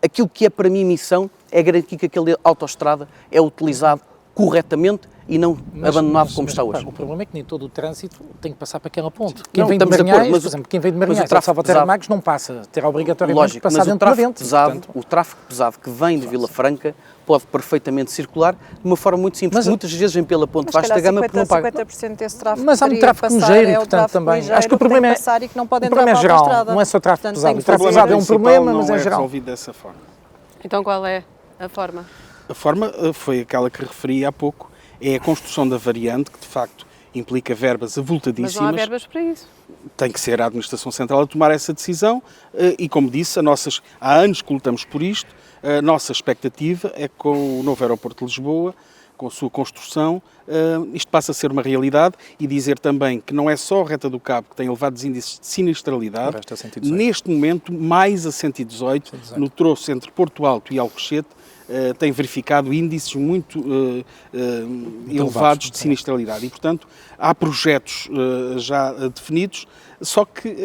aquilo que é para mim missão é garantir que aquela autoestrada é utilizado corretamente e não abandonado como está hoje. O problema é que nem todo o trânsito tem que passar para aquela ponte. Quem vem de Marinhais, por exemplo, quem vem de Marinhais a Salvaterra de Magos não passa, terá obrigatoriamente que passar dentro da Vente. O tráfego pesado que vem de Vila Franca pode perfeitamente circular de uma forma muito simples. Mas, muitas vezes vem pela ponte Vasta da Gama porque não paga. 50% desse tráfego mas há um tráfego ligeiro, portanto, também. Acho que o problema e que não pode o problema é entrar geral, para a autoestrada. não é só tráfego Portanto, pesado. O tráfego pesado é um problema, mas é geral. resolvido dessa forma. Então qual é a forma? A forma foi aquela que referi há pouco, é a construção da variante, que de facto implica verbas avultadíssimas. Mas não há verbas para isso. Tem que ser a Administração Central a tomar essa decisão e, como disse, há anos que lutamos por isto, a nossa expectativa é que com o novo aeroporto de Lisboa, com a sua construção, isto passa a ser uma realidade e dizer também que não é só a Reta do Cabo que tem elevados índices de sinistralidade, neste momento mais a 118, no troço entre Porto Alto e Alcochete, tem verificado índices muito elevados de sinistralidade e, portanto, há projetos já definidos, só que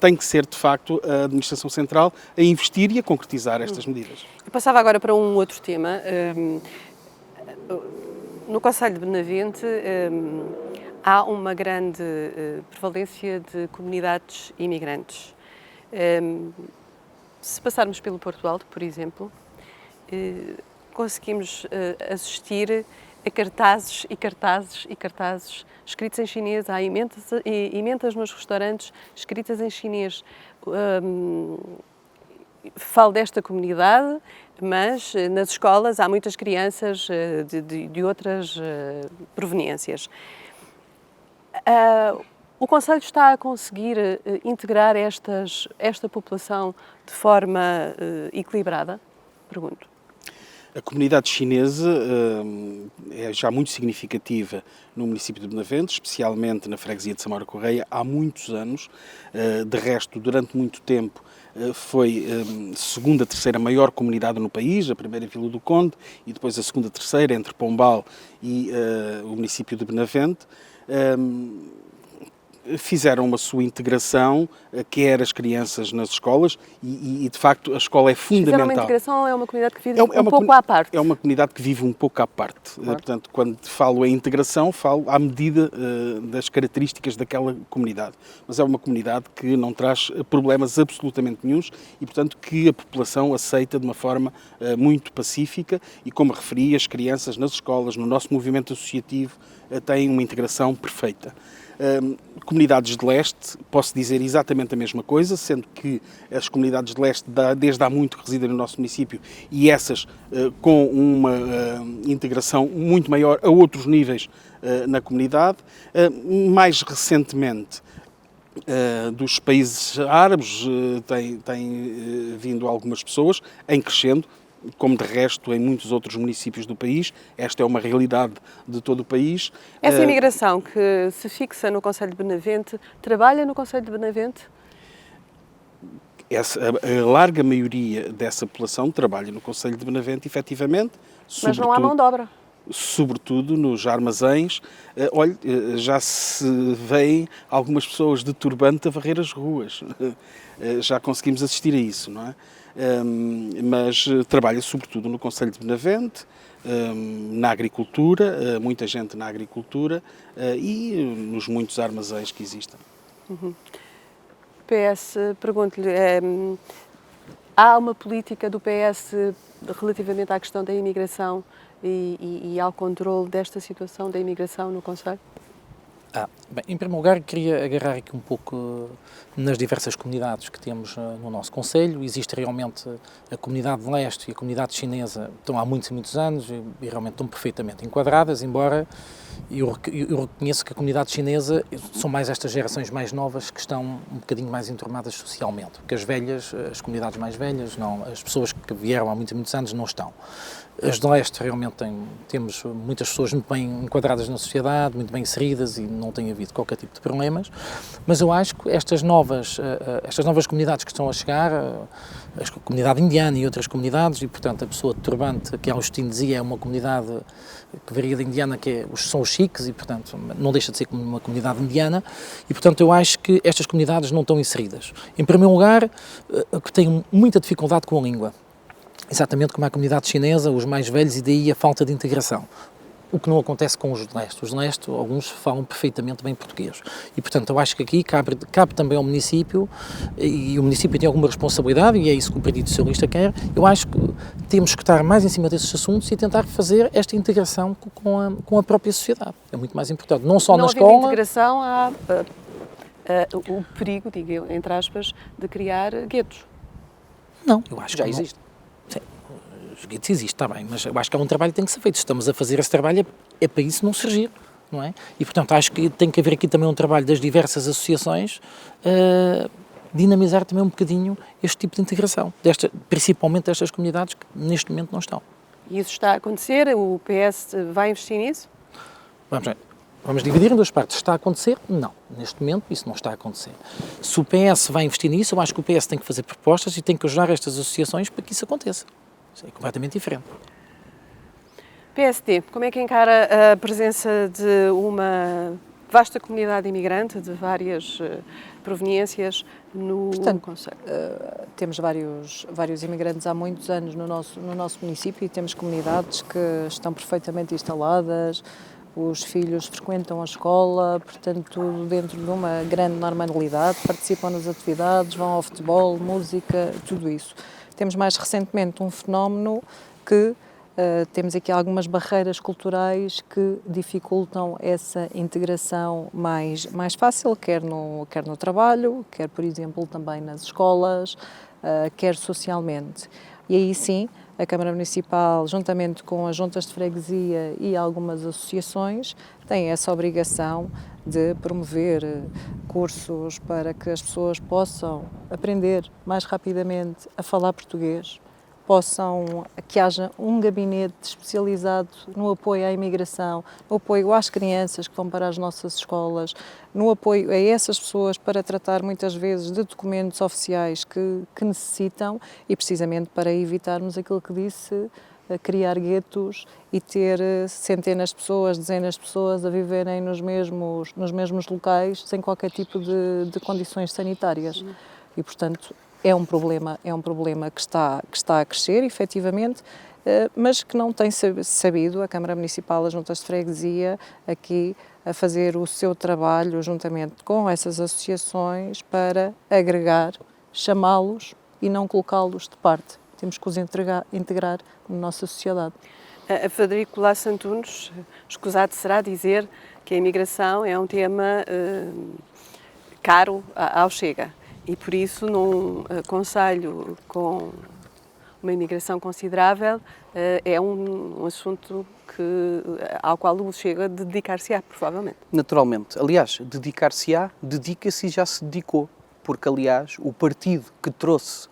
tem que ser, de facto, a Administração Central a investir e a concretizar estas medidas. Eu passava agora para um outro tema. No Concelho de Benavente há uma grande prevalência de comunidades imigrantes. Se passarmos pelo Porto Alto, por exemplo, conseguimos assistir a cartazes escritos em chinês. Há emendas nos restaurantes escritas em chinês. Falo desta comunidade, mas nas escolas há muitas crianças de outras proveniências. O Concelho está a conseguir integrar esta população de forma equilibrada? Pergunto. A comunidade chinesa é já muito significativa no município de Benavente, especialmente na freguesia de Samora Correia, há muitos anos. De resto, durante muito tempo, foi a segunda, terceira maior comunidade no país, a primeira Vila do Conde e depois a segunda, terceira, entre Pombal e o município de Benavente. Fizeram a sua integração, quer as crianças nas escolas, e de facto a escola é fundamental. Fizeram uma integração ou é uma comunidade que vive um pouco à parte? É uma comunidade que vive um pouco à parte. Claro. Portanto, quando falo em integração, falo à medida das características daquela comunidade. Mas é uma comunidade que não traz problemas absolutamente nenhuns e, portanto, que a população aceita de uma forma muito pacífica e, como referi, as crianças nas escolas, no nosso movimento associativo, têm uma integração perfeita. Comunidades de leste, posso dizer exatamente a mesma coisa, sendo que as comunidades de leste desde há muito residem no nosso município e essas com uma integração muito maior a outros níveis na comunidade. Mais recentemente, dos países árabes tem vindo algumas pessoas, em crescendo, como de resto em muitos outros municípios do país. Esta é uma realidade de todo o país. Essa imigração que se fixa no Concelho de Benavente, trabalha no Concelho de Benavente? A larga maioria dessa população trabalha no Concelho de Benavente, efetivamente. Mas não há mão de obra. Sobretudo nos armazéns. Olha, já se veem algumas pessoas de turbante a varrer as ruas. Já conseguimos assistir a isso, não é? Mas trabalha sobretudo no Concelho de Benavente, na agricultura, muita gente na agricultura e nos muitos armazéns que existem. PS, pergunto-lhe, há uma política do PS relativamente à questão da imigração e ao controle desta situação da imigração no Concelho? Bem, em primeiro lugar, queria agarrar aqui um pouco nas diversas comunidades que temos no nosso concelho. Existe realmente a comunidade de leste e a comunidade chinesa, estão há muitos e muitos anos e realmente estão perfeitamente enquadradas, embora eu reconheço que a comunidade chinesa são mais estas gerações mais novas que estão um bocadinho mais enturmadas socialmente, porque as velhas, as comunidades mais velhas, não, as pessoas que vieram há muitos e muitos anos não estão. As de leste realmente temos muitas pessoas muito bem enquadradas na sociedade, muito bem inseridas e não tem havido qualquer tipo de problemas, mas eu acho que estas novas comunidades que estão a chegar, a comunidade indiana e outras comunidades, e portanto a pessoa de turbante, que Agostinho dizia, é uma comunidade que varia da indiana, que são os chiques e portanto não deixa de ser como uma comunidade indiana, e portanto eu acho que estas comunidades não estão inseridas. Em primeiro lugar, que têm muita dificuldade com a língua. Exatamente como a comunidade chinesa, os mais velhos, e daí a falta de integração. O que não acontece com os de leste. Os de leste, alguns falam perfeitamente bem português. E, portanto, eu acho que aqui cabe também ao município, e o município tem alguma responsabilidade, e é isso que o Partido Socialista quer. Eu acho que temos que estar mais em cima desses assuntos e tentar fazer esta integração com a própria sociedade. É muito mais importante. Não só na escola... Não havendo integração, há o perigo, digo eu, entre aspas, de criar guetos. Não, eu acho Já que existe. Os guetos existem, está bem, mas eu acho que há um trabalho que tem que ser feito. Se estamos a fazer esse trabalho, é para isso não surgir, não é? E, portanto, acho que tem que haver aqui também um trabalho das diversas associações, dinamizar também um bocadinho este tipo de integração, principalmente destas comunidades que neste momento não estão. E isso está a acontecer? O PS vai investir nisso? Vamos dividir em duas partes. Está a acontecer? Não. Neste momento isso não está a acontecer. Se o PS vai investir nisso, eu acho que o PS tem que fazer propostas e tem que ajudar estas associações para que isso aconteça. Isso é completamente diferente. PSD, como é que encara a presença de uma vasta comunidade imigrante de várias proveniências no concelho? Temos vários imigrantes há muitos anos no nosso município e temos comunidades que estão perfeitamente instaladas, os filhos frequentam a escola, portanto, tudo dentro de uma grande normalidade, participam nas atividades, vão ao futebol, música, tudo isso. Temos mais recentemente um fenómeno que temos aqui algumas barreiras culturais que dificultam essa integração mais fácil, quer no trabalho, quer, por exemplo, também nas escolas, quer socialmente. E aí sim, a Câmara Municipal, juntamente com as juntas de freguesia e algumas associações, tem essa obrigação de promover cursos para que as pessoas possam aprender mais rapidamente a falar português, que haja um gabinete especializado no apoio à imigração, no apoio às crianças que vão para as nossas escolas, no apoio a essas pessoas para tratar muitas vezes de documentos oficiais que necessitam e precisamente para evitarmos aquilo que disse, criar guetos e ter centenas de pessoas, dezenas de pessoas a viverem nos mesmos locais sem qualquer tipo de condições sanitárias. E, portanto, é um problema que está a crescer, efetivamente, mas que não tem sabido a Câmara Municipal, as juntas de freguesia, aqui a fazer o seu trabalho juntamente com essas associações para agregar, chamá-los e não colocá-los de parte. Temos que os integrar na nossa sociedade. A Frederico Lasso Antunes, escusado será dizer que a imigração é um tema caro ao Chega. E por isso, num concelho com uma imigração considerável, é um assunto ao qual o Chega dedicar-se-á, provavelmente. Naturalmente. Aliás, dedicar-se-á, dedica-se e já se dedicou. Porque, aliás, o partido que trouxe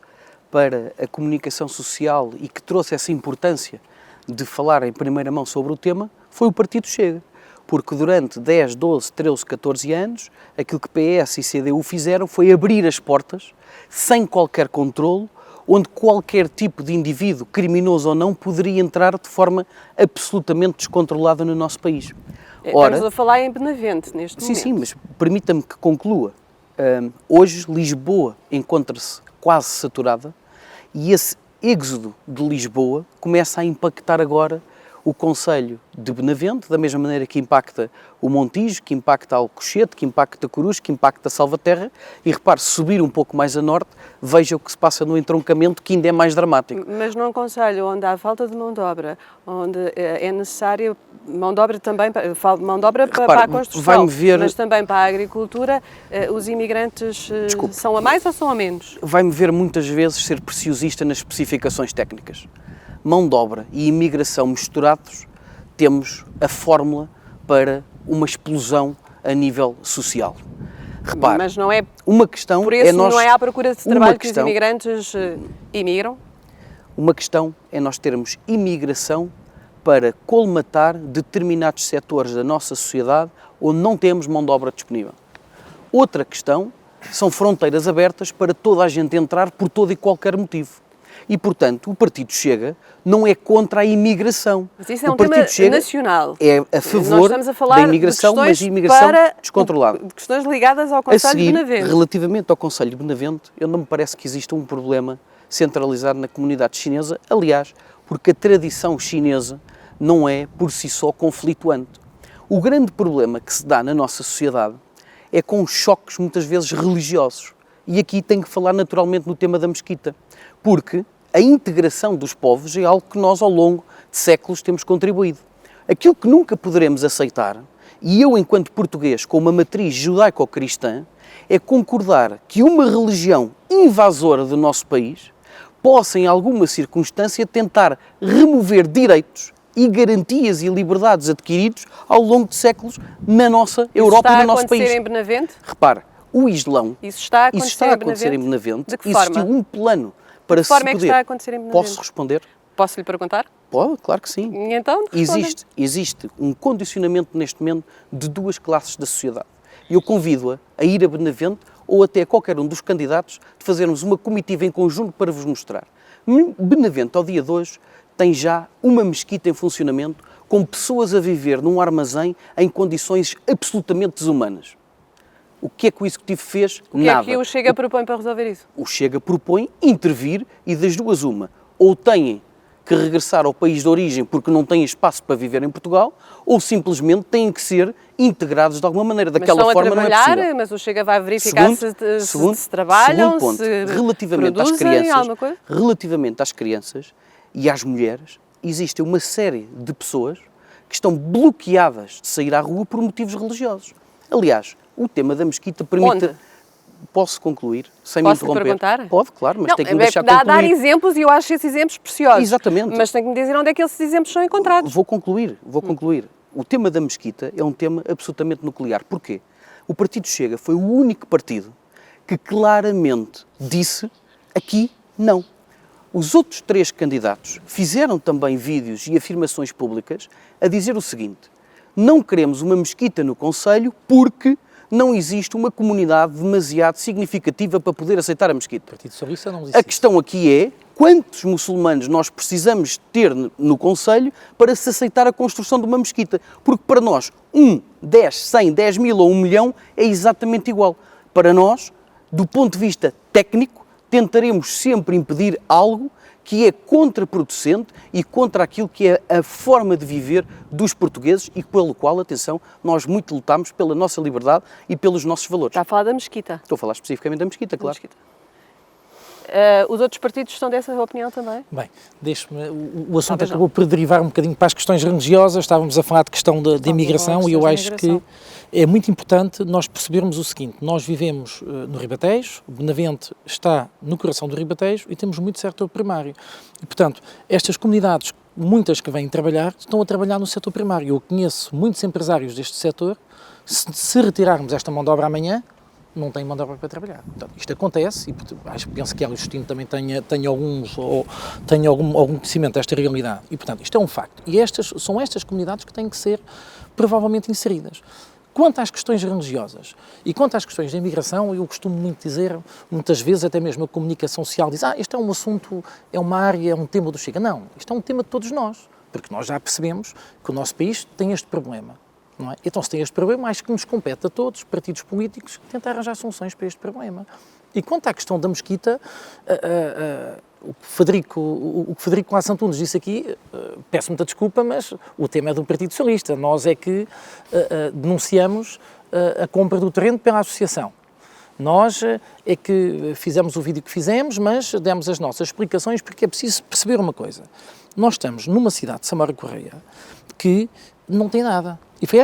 para a comunicação social e que trouxe essa importância de falar em primeira mão sobre o tema foi o Partido Chega. Porque durante 10, 12, 13, 14 anos, aquilo que PS e CDU fizeram foi abrir as portas, sem qualquer controlo, onde qualquer tipo de indivíduo, criminoso ou não, poderia entrar de forma absolutamente descontrolada no nosso país. Ora, estamos a falar em Benavente neste momento. Sim, mas permita-me que conclua. Hoje Lisboa encontra-se quase saturada e esse êxodo de Lisboa começa a impactar agora o concelho de Benavente, da mesma maneira que impacta o Montijo, que impacta Alcochete, que impacta Coruj, que impacta Salvaterra, e repare, se subir um pouco mais a norte, veja o que se passa no entroncamento, que ainda é mais dramático. Mas num concelho onde há falta de mão de obra, onde é necessária mão de obra também, mão de obra repare, para a construção, ver... mas também para a agricultura, os imigrantes são a mais ou são a menos? Vai-me ver muitas vezes ser preciosista nas especificações técnicas. Mão de obra e imigração misturados, temos a fórmula para uma explosão a nível social. Repare, mas não é uma questão por isso é nós, não é à procura de trabalho que os imigrantes imigram? Uma questão é nós termos imigração para colmatar determinados setores da nossa sociedade onde não temos mão de obra disponível. Outra questão são fronteiras abertas para toda a gente entrar por todo e qualquer motivo. E, portanto, o Partido Chega não é contra a imigração. Mas isso é um tema nacional. É a favor da imigração, mas imigração descontrolada. De questões ligadas ao Concelho de Benavente. Relativamente ao Concelho de Benavente, não me parece que exista um problema centralizado na comunidade chinesa, aliás, porque a tradição chinesa não é, por si só, conflituante. O grande problema que se dá na nossa sociedade é com choques, muitas vezes, religiosos. E aqui tenho que falar naturalmente no tema da mesquita, porque a integração dos povos é algo que nós, ao longo de séculos, temos contribuído. Aquilo que nunca poderemos aceitar, e eu, enquanto português, com uma matriz judaico-cristã, é concordar que uma religião invasora do nosso país possa, em alguma circunstância, tentar remover direitos e garantias e liberdades adquiridos ao longo de séculos na nossa Europa e no nosso país. Isso está a acontecer em Benavente? Repare, o Islão, isso está a acontecer em Benavente. De que forma? Existiu um plano para se poder... De que forma é que está a acontecer em Benavente? Posso responder? Posso lhe perguntar? Pode, claro que sim. E então, existe um condicionamento neste momento de duas classes da sociedade. E eu convido-a a ir a Benavente ou até a qualquer um dos candidatos de fazermos uma comitiva em conjunto para vos mostrar. Benavente, ao dia de hoje, tem já uma mesquita em funcionamento com pessoas a viver num armazém em condições absolutamente desumanas. O que é que o Executivo fez? Nada. O que é que o Chega propõe para resolver isso? O Chega propõe intervir e das duas uma. Ou têm que regressar ao país de origem porque não têm espaço para viver em Portugal, ou simplesmente têm que ser integrados de alguma maneira. Daquela forma não é possível. Mas o Chega vai verificar se trabalham, ponto, se relativamente produzem às crianças, alguma coisa? Relativamente às crianças e às mulheres, existe uma série de pessoas que estão bloqueadas de sair à rua por motivos religiosos. Aliás, o tema da mesquita permite... Onde? Posso concluir, sem me interromper? Posso perguntar? Pode, claro, mas não, tem que me deixar concluir. Dar exemplos e eu acho esses exemplos preciosos. Exatamente. Mas tem que me dizer onde é que esses exemplos são encontrados. Vou concluir. O tema da mesquita é um tema absolutamente nuclear. Porquê? O Partido Chega foi o único partido que claramente disse aqui não. Os outros três candidatos fizeram também vídeos e afirmações públicas a dizer o seguinte: não queremos uma mesquita no Concelho porque não existe uma comunidade demasiado significativa para poder aceitar a mesquita. O Partido Socialista não disse A questão aqui é quantos muçulmanos nós precisamos ter no Concelho para se aceitar a construção de uma mesquita. Porque para nós, 1, 10, 100, 10 mil ou 1 milhão é exatamente igual. Para nós, do ponto de vista técnico, tentaremos sempre impedir algo que é contraproducente e contra aquilo que é a forma de viver dos portugueses e pelo qual, atenção, nós muito lutamos pela nossa liberdade e pelos nossos valores. Está a falar da mesquita? Estou a falar especificamente da mesquita, claro. Os outros partidos estão dessa opinião também? Bem, deixe-me. O assunto acabou por derivar um bocadinho para as questões religiosas, estávamos a falar de questão de imigração e eu acho que é muito importante nós percebermos o seguinte: nós vivemos no Ribatejo, o Benavente está no coração do Ribatejo e temos muito setor primário. E, portanto, estas comunidades, muitas que vêm trabalhar, estão a trabalhar no setor primário. Eu conheço muitos empresários deste setor. Se retirarmos esta mão de obra amanhã, não tem mão de obra para trabalhar. Portanto, isto acontece e penso que a Justino também tenha algum conhecimento desta realidade. E, portanto, isto é um facto. E são estas comunidades que têm que ser provavelmente inseridas. Quanto às questões religiosas e quanto às questões da imigração, eu costumo muito dizer, muitas vezes até mesmo a comunicação social diz este é um assunto, é uma área, é um tema do Chega. Não, isto é um tema de todos nós, porque nós já percebemos que o nosso país tem este problema. Não é? Então, se tem este problema, acho que nos compete a todos, partidos políticos, tentar arranjar soluções para este problema. E quanto à questão da mesquita, o que Frederico Lá Santunes disse aqui, peço muita desculpa, mas o tema é do Partido Socialista. Nós é que denunciamos a compra do terreno pela associação. Nós é que fizemos o vídeo que fizemos, mas demos as nossas explicações, porque é preciso perceber uma coisa. Nós estamos numa cidade de Samora Correia que não tem nada. E foi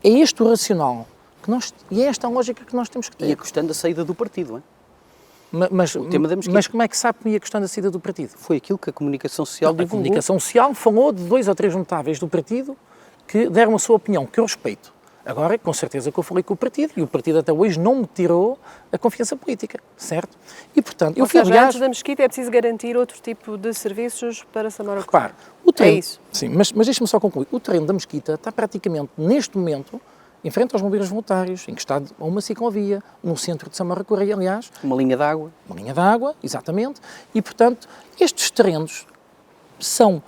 este o racional e é esta a lógica que nós temos que ter. E a questão da saída do partido, não é? Mas, o tema da mesquita. Mas como é que sabe que ia a questão da saída do partido? Foi aquilo que a comunicação social divulgou. A comunicação social falou de 2 ou 3 notáveis do partido que deram a sua opinião, que eu respeito. Agora, com certeza que eu falei com o partido e o partido até hoje não me tirou a confiança política, certo? E, portanto, eu fui, aliás... antes da mesquita é preciso garantir outro tipo de serviços para Samora Correia. Repare, o terreno... É isso. Sim, mas deixe-me só concluir. O terreno da mesquita está praticamente, neste momento, em frente aos bombeiros voluntários, encostado a uma ciclovia, no centro de Samora Correia, aliás. Uma linha de água. Uma linha de água, exatamente. E, portanto, estes terrenos são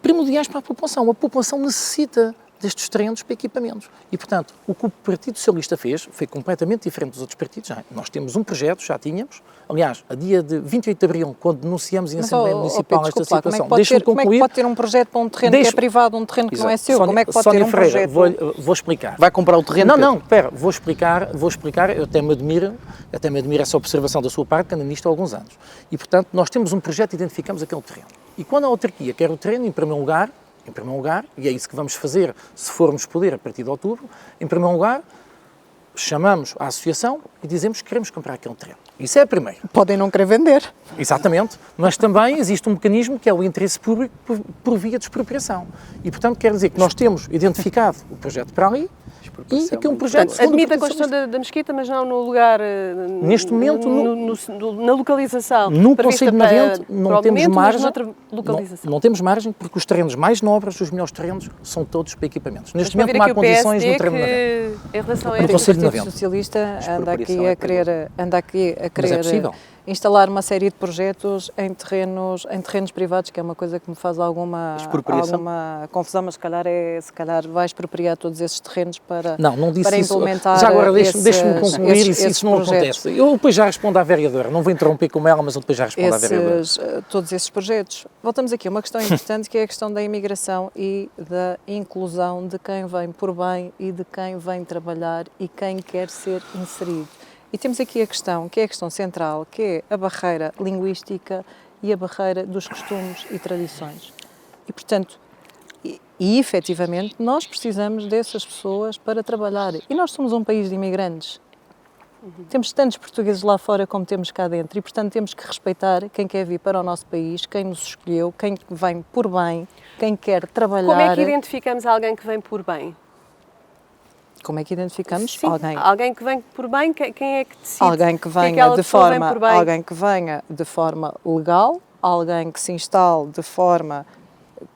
primordiais para a população. A população necessita destes terrenos para equipamentos. E, portanto, o que o Partido Socialista fez foi completamente diferente dos outros partidos. Nós temos um projeto, já tínhamos. Aliás, a dia de 28 de abril, quando denunciamos em Assembleia Municipal esta situação, deixe-me concluir. Como é que pode ter um projeto para um terreno que é privado, um terreno que não é seu? Como é que pode ter um projeto? Vou explicar. Vai comprar o terreno? Não, espera, vou explicar, eu até me admiro essa observação da sua parte, que anda nisto há alguns anos. E, portanto, nós temos um projeto e identificamos aquele terreno. E quando a autarquia quer o terreno, em primeiro lugar, e é isso que vamos fazer se formos poder a partir de outubro, em primeiro lugar, chamamos a associação e dizemos que queremos comprar aquele terreno. Isso é a primeira. Podem não querer vender. Exatamente, mas também existe um mecanismo que é o interesse público por via de expropriação. E, portanto, quer dizer que nós temos identificado o projeto para ali e aqui um projeto... Portanto, admite a construção da mesquita, mas não no lugar... Neste momento... na localização. No Conselho de Benavente não temos margem... Não temos margem porque os terrenos mais nobres, os melhores terrenos, são todos para equipamentos. Neste momento não há condições no terreno de Benavente. Em relação a No Conselho de o Partido Benavente. Socialista anda aqui a querer possível. Instalar uma série de projetos em terrenos privados, que é uma coisa que me faz alguma confusão, mas se calhar vai expropriar todos esses terrenos para implementar. Já agora deixe-me concluir isso não acontece. Eu depois já respondo à vereadora, não vou interromper com ela, mas eu depois já respondo à vereadora. Todos esses projetos. Voltamos aqui a uma questão importante, que é a questão da imigração e da inclusão de quem vem por bem e de quem vem trabalhar e quem quer ser inserido. E temos aqui a questão, que é a questão central, que é a barreira linguística e a barreira dos costumes e tradições. E, portanto, efetivamente, nós precisamos dessas pessoas para trabalhar. E nós somos um país de imigrantes. Temos tantos portugueses lá fora como temos cá dentro. E, portanto, temos que respeitar quem quer vir para o nosso país, quem nos escolheu, quem vem por bem, quem quer trabalhar. Como é que identificamos alguém que vem por bem? Como é que identificamos? Sim, alguém que vem por bem, quem é que decide? Alguém que venha de forma legal, alguém que se instale de forma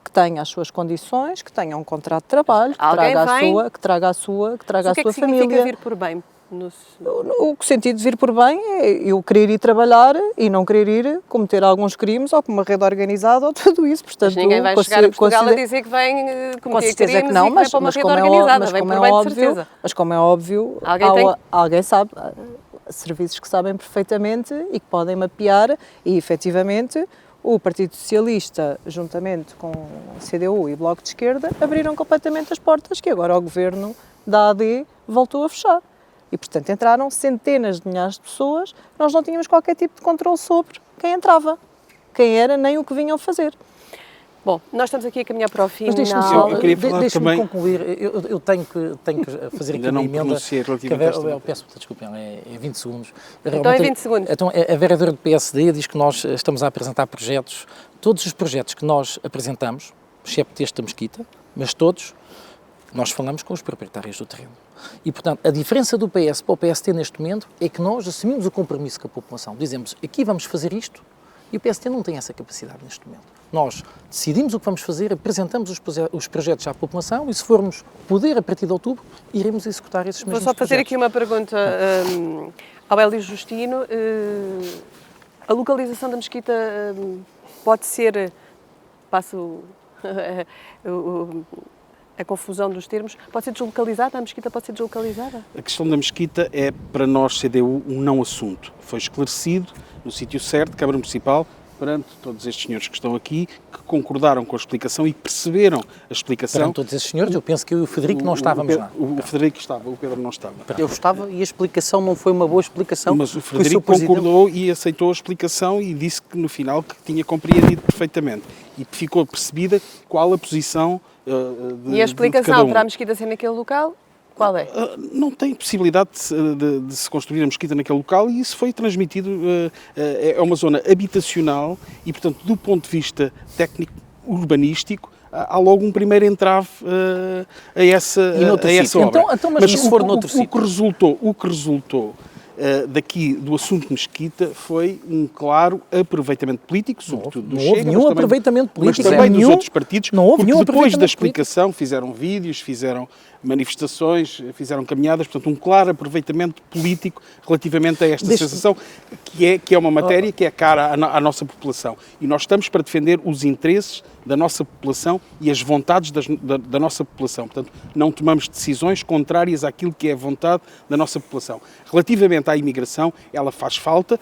que tenha as suas condições, que tenha um contrato de trabalho, que traga a sua família. O que significa vir por bem? O sentido de vir por bem é eu querer ir trabalhar e não querer ir cometer alguns crimes ou com uma rede organizada ou tudo isso. Portanto, mas ninguém vai chegar a Portugal a dizer que vem cometer crimes e que vem para uma rede organizada, vem por bem de certeza. Mas como é óbvio, alguém sabe, serviços que sabem perfeitamente e que podem mapear e, efetivamente, o Partido Socialista, juntamente com o CDU e o Bloco de Esquerda, abriram completamente as portas que agora o Governo da AD voltou a fechar. E, portanto, entraram centenas de milhares de pessoas, nós não tínhamos qualquer tipo de controle sobre quem entrava, quem era, nem o que vinham fazer. Bom, nós estamos aqui a caminhar para o fim. Mas deixe-me só- eu queria falar deixe-me também- concluir, eu tenho que fazer aqui Ainda uma não emenda. pronunciei Que relativamente a esta eu peço muita desculpa, é 20 segundos. Então é 20 segundos. Então, a vereadora do PSD diz que nós estamos a apresentar projetos, todos os projetos que nós apresentamos, excepto este da Mesquita, mas todos, nós falamos com os proprietários do terreno. E, portanto, a diferença do PS para o PST neste momento é que nós assumimos o compromisso com a população. Dizemos, aqui vamos fazer isto, e o PST não tem essa capacidade neste momento. Nós decidimos o que vamos fazer, apresentamos os projetos à população e, se formos poder, a partir de outubro, iremos executar esses Vou mesmos só fazer projetos. aqui uma pergunta ao Hélio Justino. A localização da Mesquita pode ser, passo a confusão dos termos, pode ser deslocalizada? A Mesquita pode ser deslocalizada? A questão da Mesquita é, para nós, CDU, um não assunto. Foi esclarecido no sítio certo, Câmara Municipal, perante todos estes senhores que estão aqui, que concordaram com a explicação e perceberam a explicação. Perante todos esses senhores, eu penso que eu e o Frederico não estávamos lá. O Frederico estava, o Pedro não estava. Eu estava e a explicação não foi uma boa explicação. Mas o que Frederico seu presidente- concordou e aceitou a explicação e disse que no final que tinha compreendido perfeitamente. E ficou percebida qual a posição de E a de cada explicação um. para a Mesquita ser naquele local, qual é? Não tem possibilidade de se construir a mesquita naquele local e isso foi transmitido. É uma zona habitacional e, portanto, do ponto de vista técnico, urbanístico, há logo um primeiro entrave a essa obra. Então, mas se for noutro o sítio? que resultou daqui do assunto Mesquita foi um claro aproveitamento político, sobretudo do não Chega, houve nenhum mas também- aproveitamento político, mas também dos nenhum- outros partidos, não houve porque nenhum depois da aproveitamento explicação fizeram vídeos, fizeram manifestações, fizeram caminhadas, portanto um claro aproveitamento político relativamente a esta sensação que é uma matéria que é cara à nossa população. E nós estamos para defender os interesses da nossa população e as vontades da nossa população. Portanto, não tomamos decisões contrárias àquilo que é a vontade da nossa população. Relativamente à imigração, ela faz falta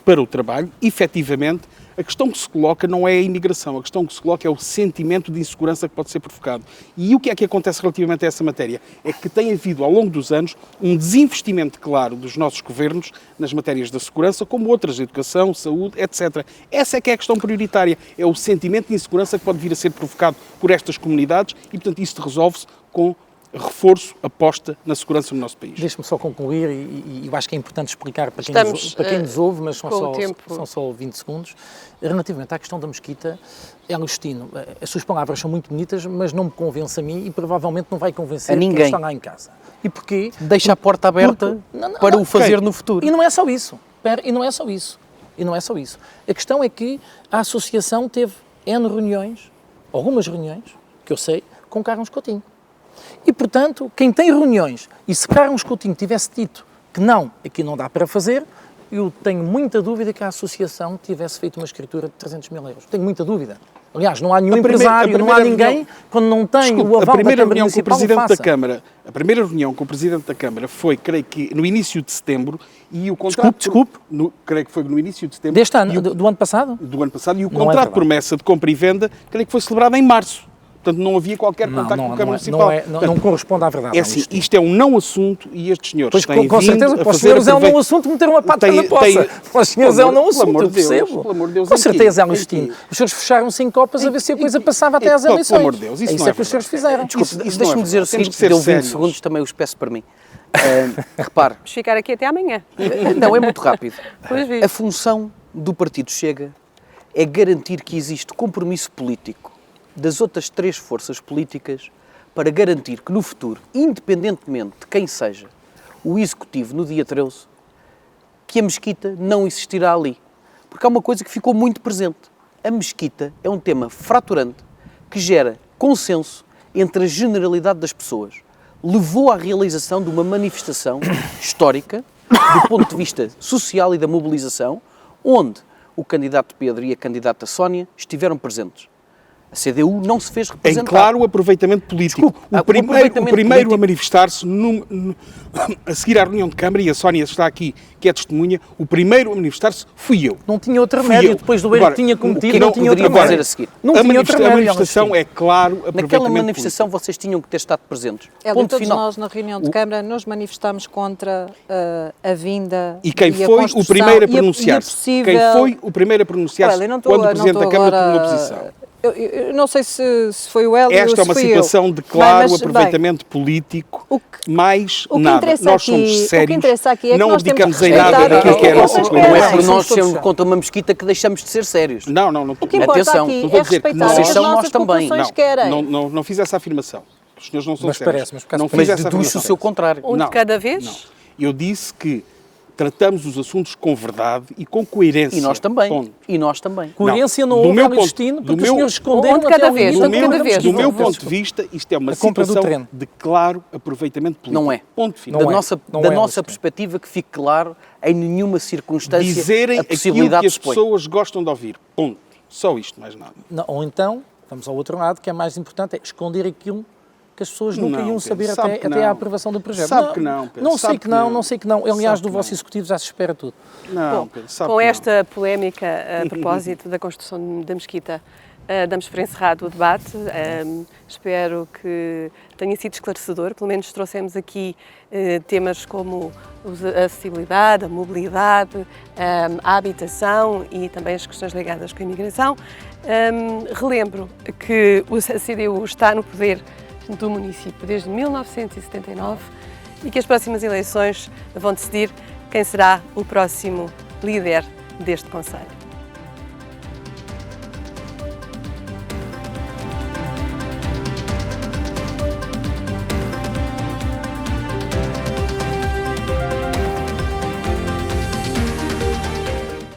para o trabalho, efetivamente. A questão que se coloca não é a imigração, a questão que se coloca é o sentimento de insegurança que pode ser provocado. E o que é que acontece relativamente a essa matéria? É que tem havido, ao longo dos anos, um desinvestimento claro dos nossos governos nas matérias da segurança, como outras, educação, saúde, etc. Essa é que é a questão prioritária, é o sentimento de insegurança que pode vir a ser provocado por estas comunidades e, portanto, isso resolve-se com reforço, aposta na segurança no nosso país. Deixe-me só concluir, e eu acho que é importante explicar para quem, Estamos, para quem nos ouve, mas com o tempo. são só 20 segundos, relativamente à questão da Mesquita, Justino, as suas palavras são muito bonitas, mas não me convence a mim e provavelmente não vai convencer A ninguém. quem está lá em casa. E porquê? Deixa a porta aberta para o fazer no futuro. E não é só isso. E não é só isso. E não é só isso. A questão é que a associação teve N reuniões, algumas reuniões, que eu sei, com Carlos Coutinho. E, portanto, quem tem reuniões e se Carlos Coutinho tivesse dito que não, aqui não dá para fazer, eu tenho muita dúvida que a associação tivesse feito uma escritura de 300 mil euros. Tenho muita dúvida. Aliás, não há nenhum empresário, não há ninguém, quando não tem o aval da Câmara Municipal, não faça. A primeira reunião com o Presidente da Câmara foi, creio que, no início de setembro e o contrato... Desculpe. Creio que foi no início de setembro. Deste ano, do ano passado? Do ano passado. E o Não é contrato de verdade. promessa de compra e venda, creio que foi celebrado em março. Portanto, não havia qualquer contacto com a Câmara Municipal. Não corresponde à verdade. É assim, isto é um não assunto e estes senhores Pois, têm com vindo certeza, a para os fazer senhores é um não assunto meter uma pata na poça. Para os senhores é um não assunto, eu percebo. Pelo amor de Deus, Com certeza, em quê? Agostinho. Os senhores fecharam-se em copas a ver se a coisa passava até às Pelo eleições. amor de Deus, isso É não isso é que os senhores fizeram. Desculpe, Isso não é deixe-me dizer o verdade. Temos seguinte, que ser deu 20 sérios. segundos, também os peço para mim. Repare, Vamos ficar aqui até amanhã. não, é muito rápido. Pois vi. A função do Partido Chega é garantir que existe compromisso político das outras três forças políticas para garantir que no futuro, independentemente de quem seja o Executivo no dia 13, que a Mesquita não existirá ali. Porque há uma coisa que ficou muito presente. A Mesquita é um tema fraturante que gera consenso entre a generalidade das pessoas. Levou à realização de uma manifestação histórica, do ponto de vista social e da mobilização, onde o candidato Pedro e a candidata Sónia estiveram presentes. A CDU não se fez Em representar. claro aproveitamento político. Desculpe, o aproveitamento primeiro político- a manifestar-se, a seguir à reunião de Câmara, e a Sónia está aqui, que é testemunha, o primeiro a manifestar-se fui eu. Não tinha outro Fui remédio, eu. depois do erro Agora, que tinha o cometido, que não tinha outro poderíamos remédio. dizer a seguir? Não a tinha outro a remédio. manifestação é claro aproveitamento Naquela manifestação político. vocês tinham que ter estado presentes. Hélio, Ponto todos final. nós na reunião de Câmara nos manifestámos contra a vinda E quem a foi o construção primeiro a e pronunciar-se? possível... Quem foi o primeiro a pronunciar-se Hélio, não estou- quando o não Presidente da estou Câmara agora- tomou posição? Eu não sei se foi o Hélio ou Esta é se uma fui situação eu. de claro Bem, aproveitamento político, mais o que nada. interessa Nós somos aqui- o que sérios, interessa aqui é que não nós temos abdicamos que em nada respeitar daquilo que é a aquilo nossa que vocês comunidade. Não é Espera, por nós somos todos sermos contra uma mesquita que deixamos de ser sérios. Não. O que importa Atenção, aqui não estou é a dizer que respeitar nós- o que as São nós nossas também. populações querem. Não fiz essa afirmação. Os senhores não são Mas sérios. parece, mas por acaso não parece. fiz Mas essa deduz-se o afirmação. seu contrário. Um de cada vez? Não. Eu disse que tratamos os assuntos com verdade e com coerência. E nós também. Ponto. E nós também. Coerência Não, não do houve meu ao ponto- destino, do porque os meu- senhores esconderam Um de cada até ao vez, início. um de cada vez. Do meu Desculpa. ponto de vista, isto é uma A compra do situação terreno. de claro aproveitamento político. Não é. Ponto final. Não Da é. nossa, Não da é, nossa Luciano. perspectiva, que fique claro, em nenhuma circunstância Dizerem a aquilo possibilidade que de as se põe. pessoas gostam de ouvir. Ponto. Só isto, mais nada. Não, ou então, vamos ao outro lado, que é mais importante, é esconder aquilo que as pessoas nunca Não, iam Pedro, saber sabe até, que até não. à aprovação do projeto. Sabe que não, Pedro, Não sabe sei que que não, não. não sei que não. Aliás, Sabe do que vosso não. executivo já se espera tudo. Não, Bom, Pedro, sabe com que não. esta polémica a propósito da construção da mesquita, damos por encerrado o debate. Espero que tenha sido esclarecedor. Pelo menos trouxemos aqui temas como a acessibilidade, a mobilidade, a habitação e também as questões ligadas com a imigração. Relembro que a CDU está no poder do município desde 1979 e que as próximas eleições vão decidir quem será o próximo líder deste concelho.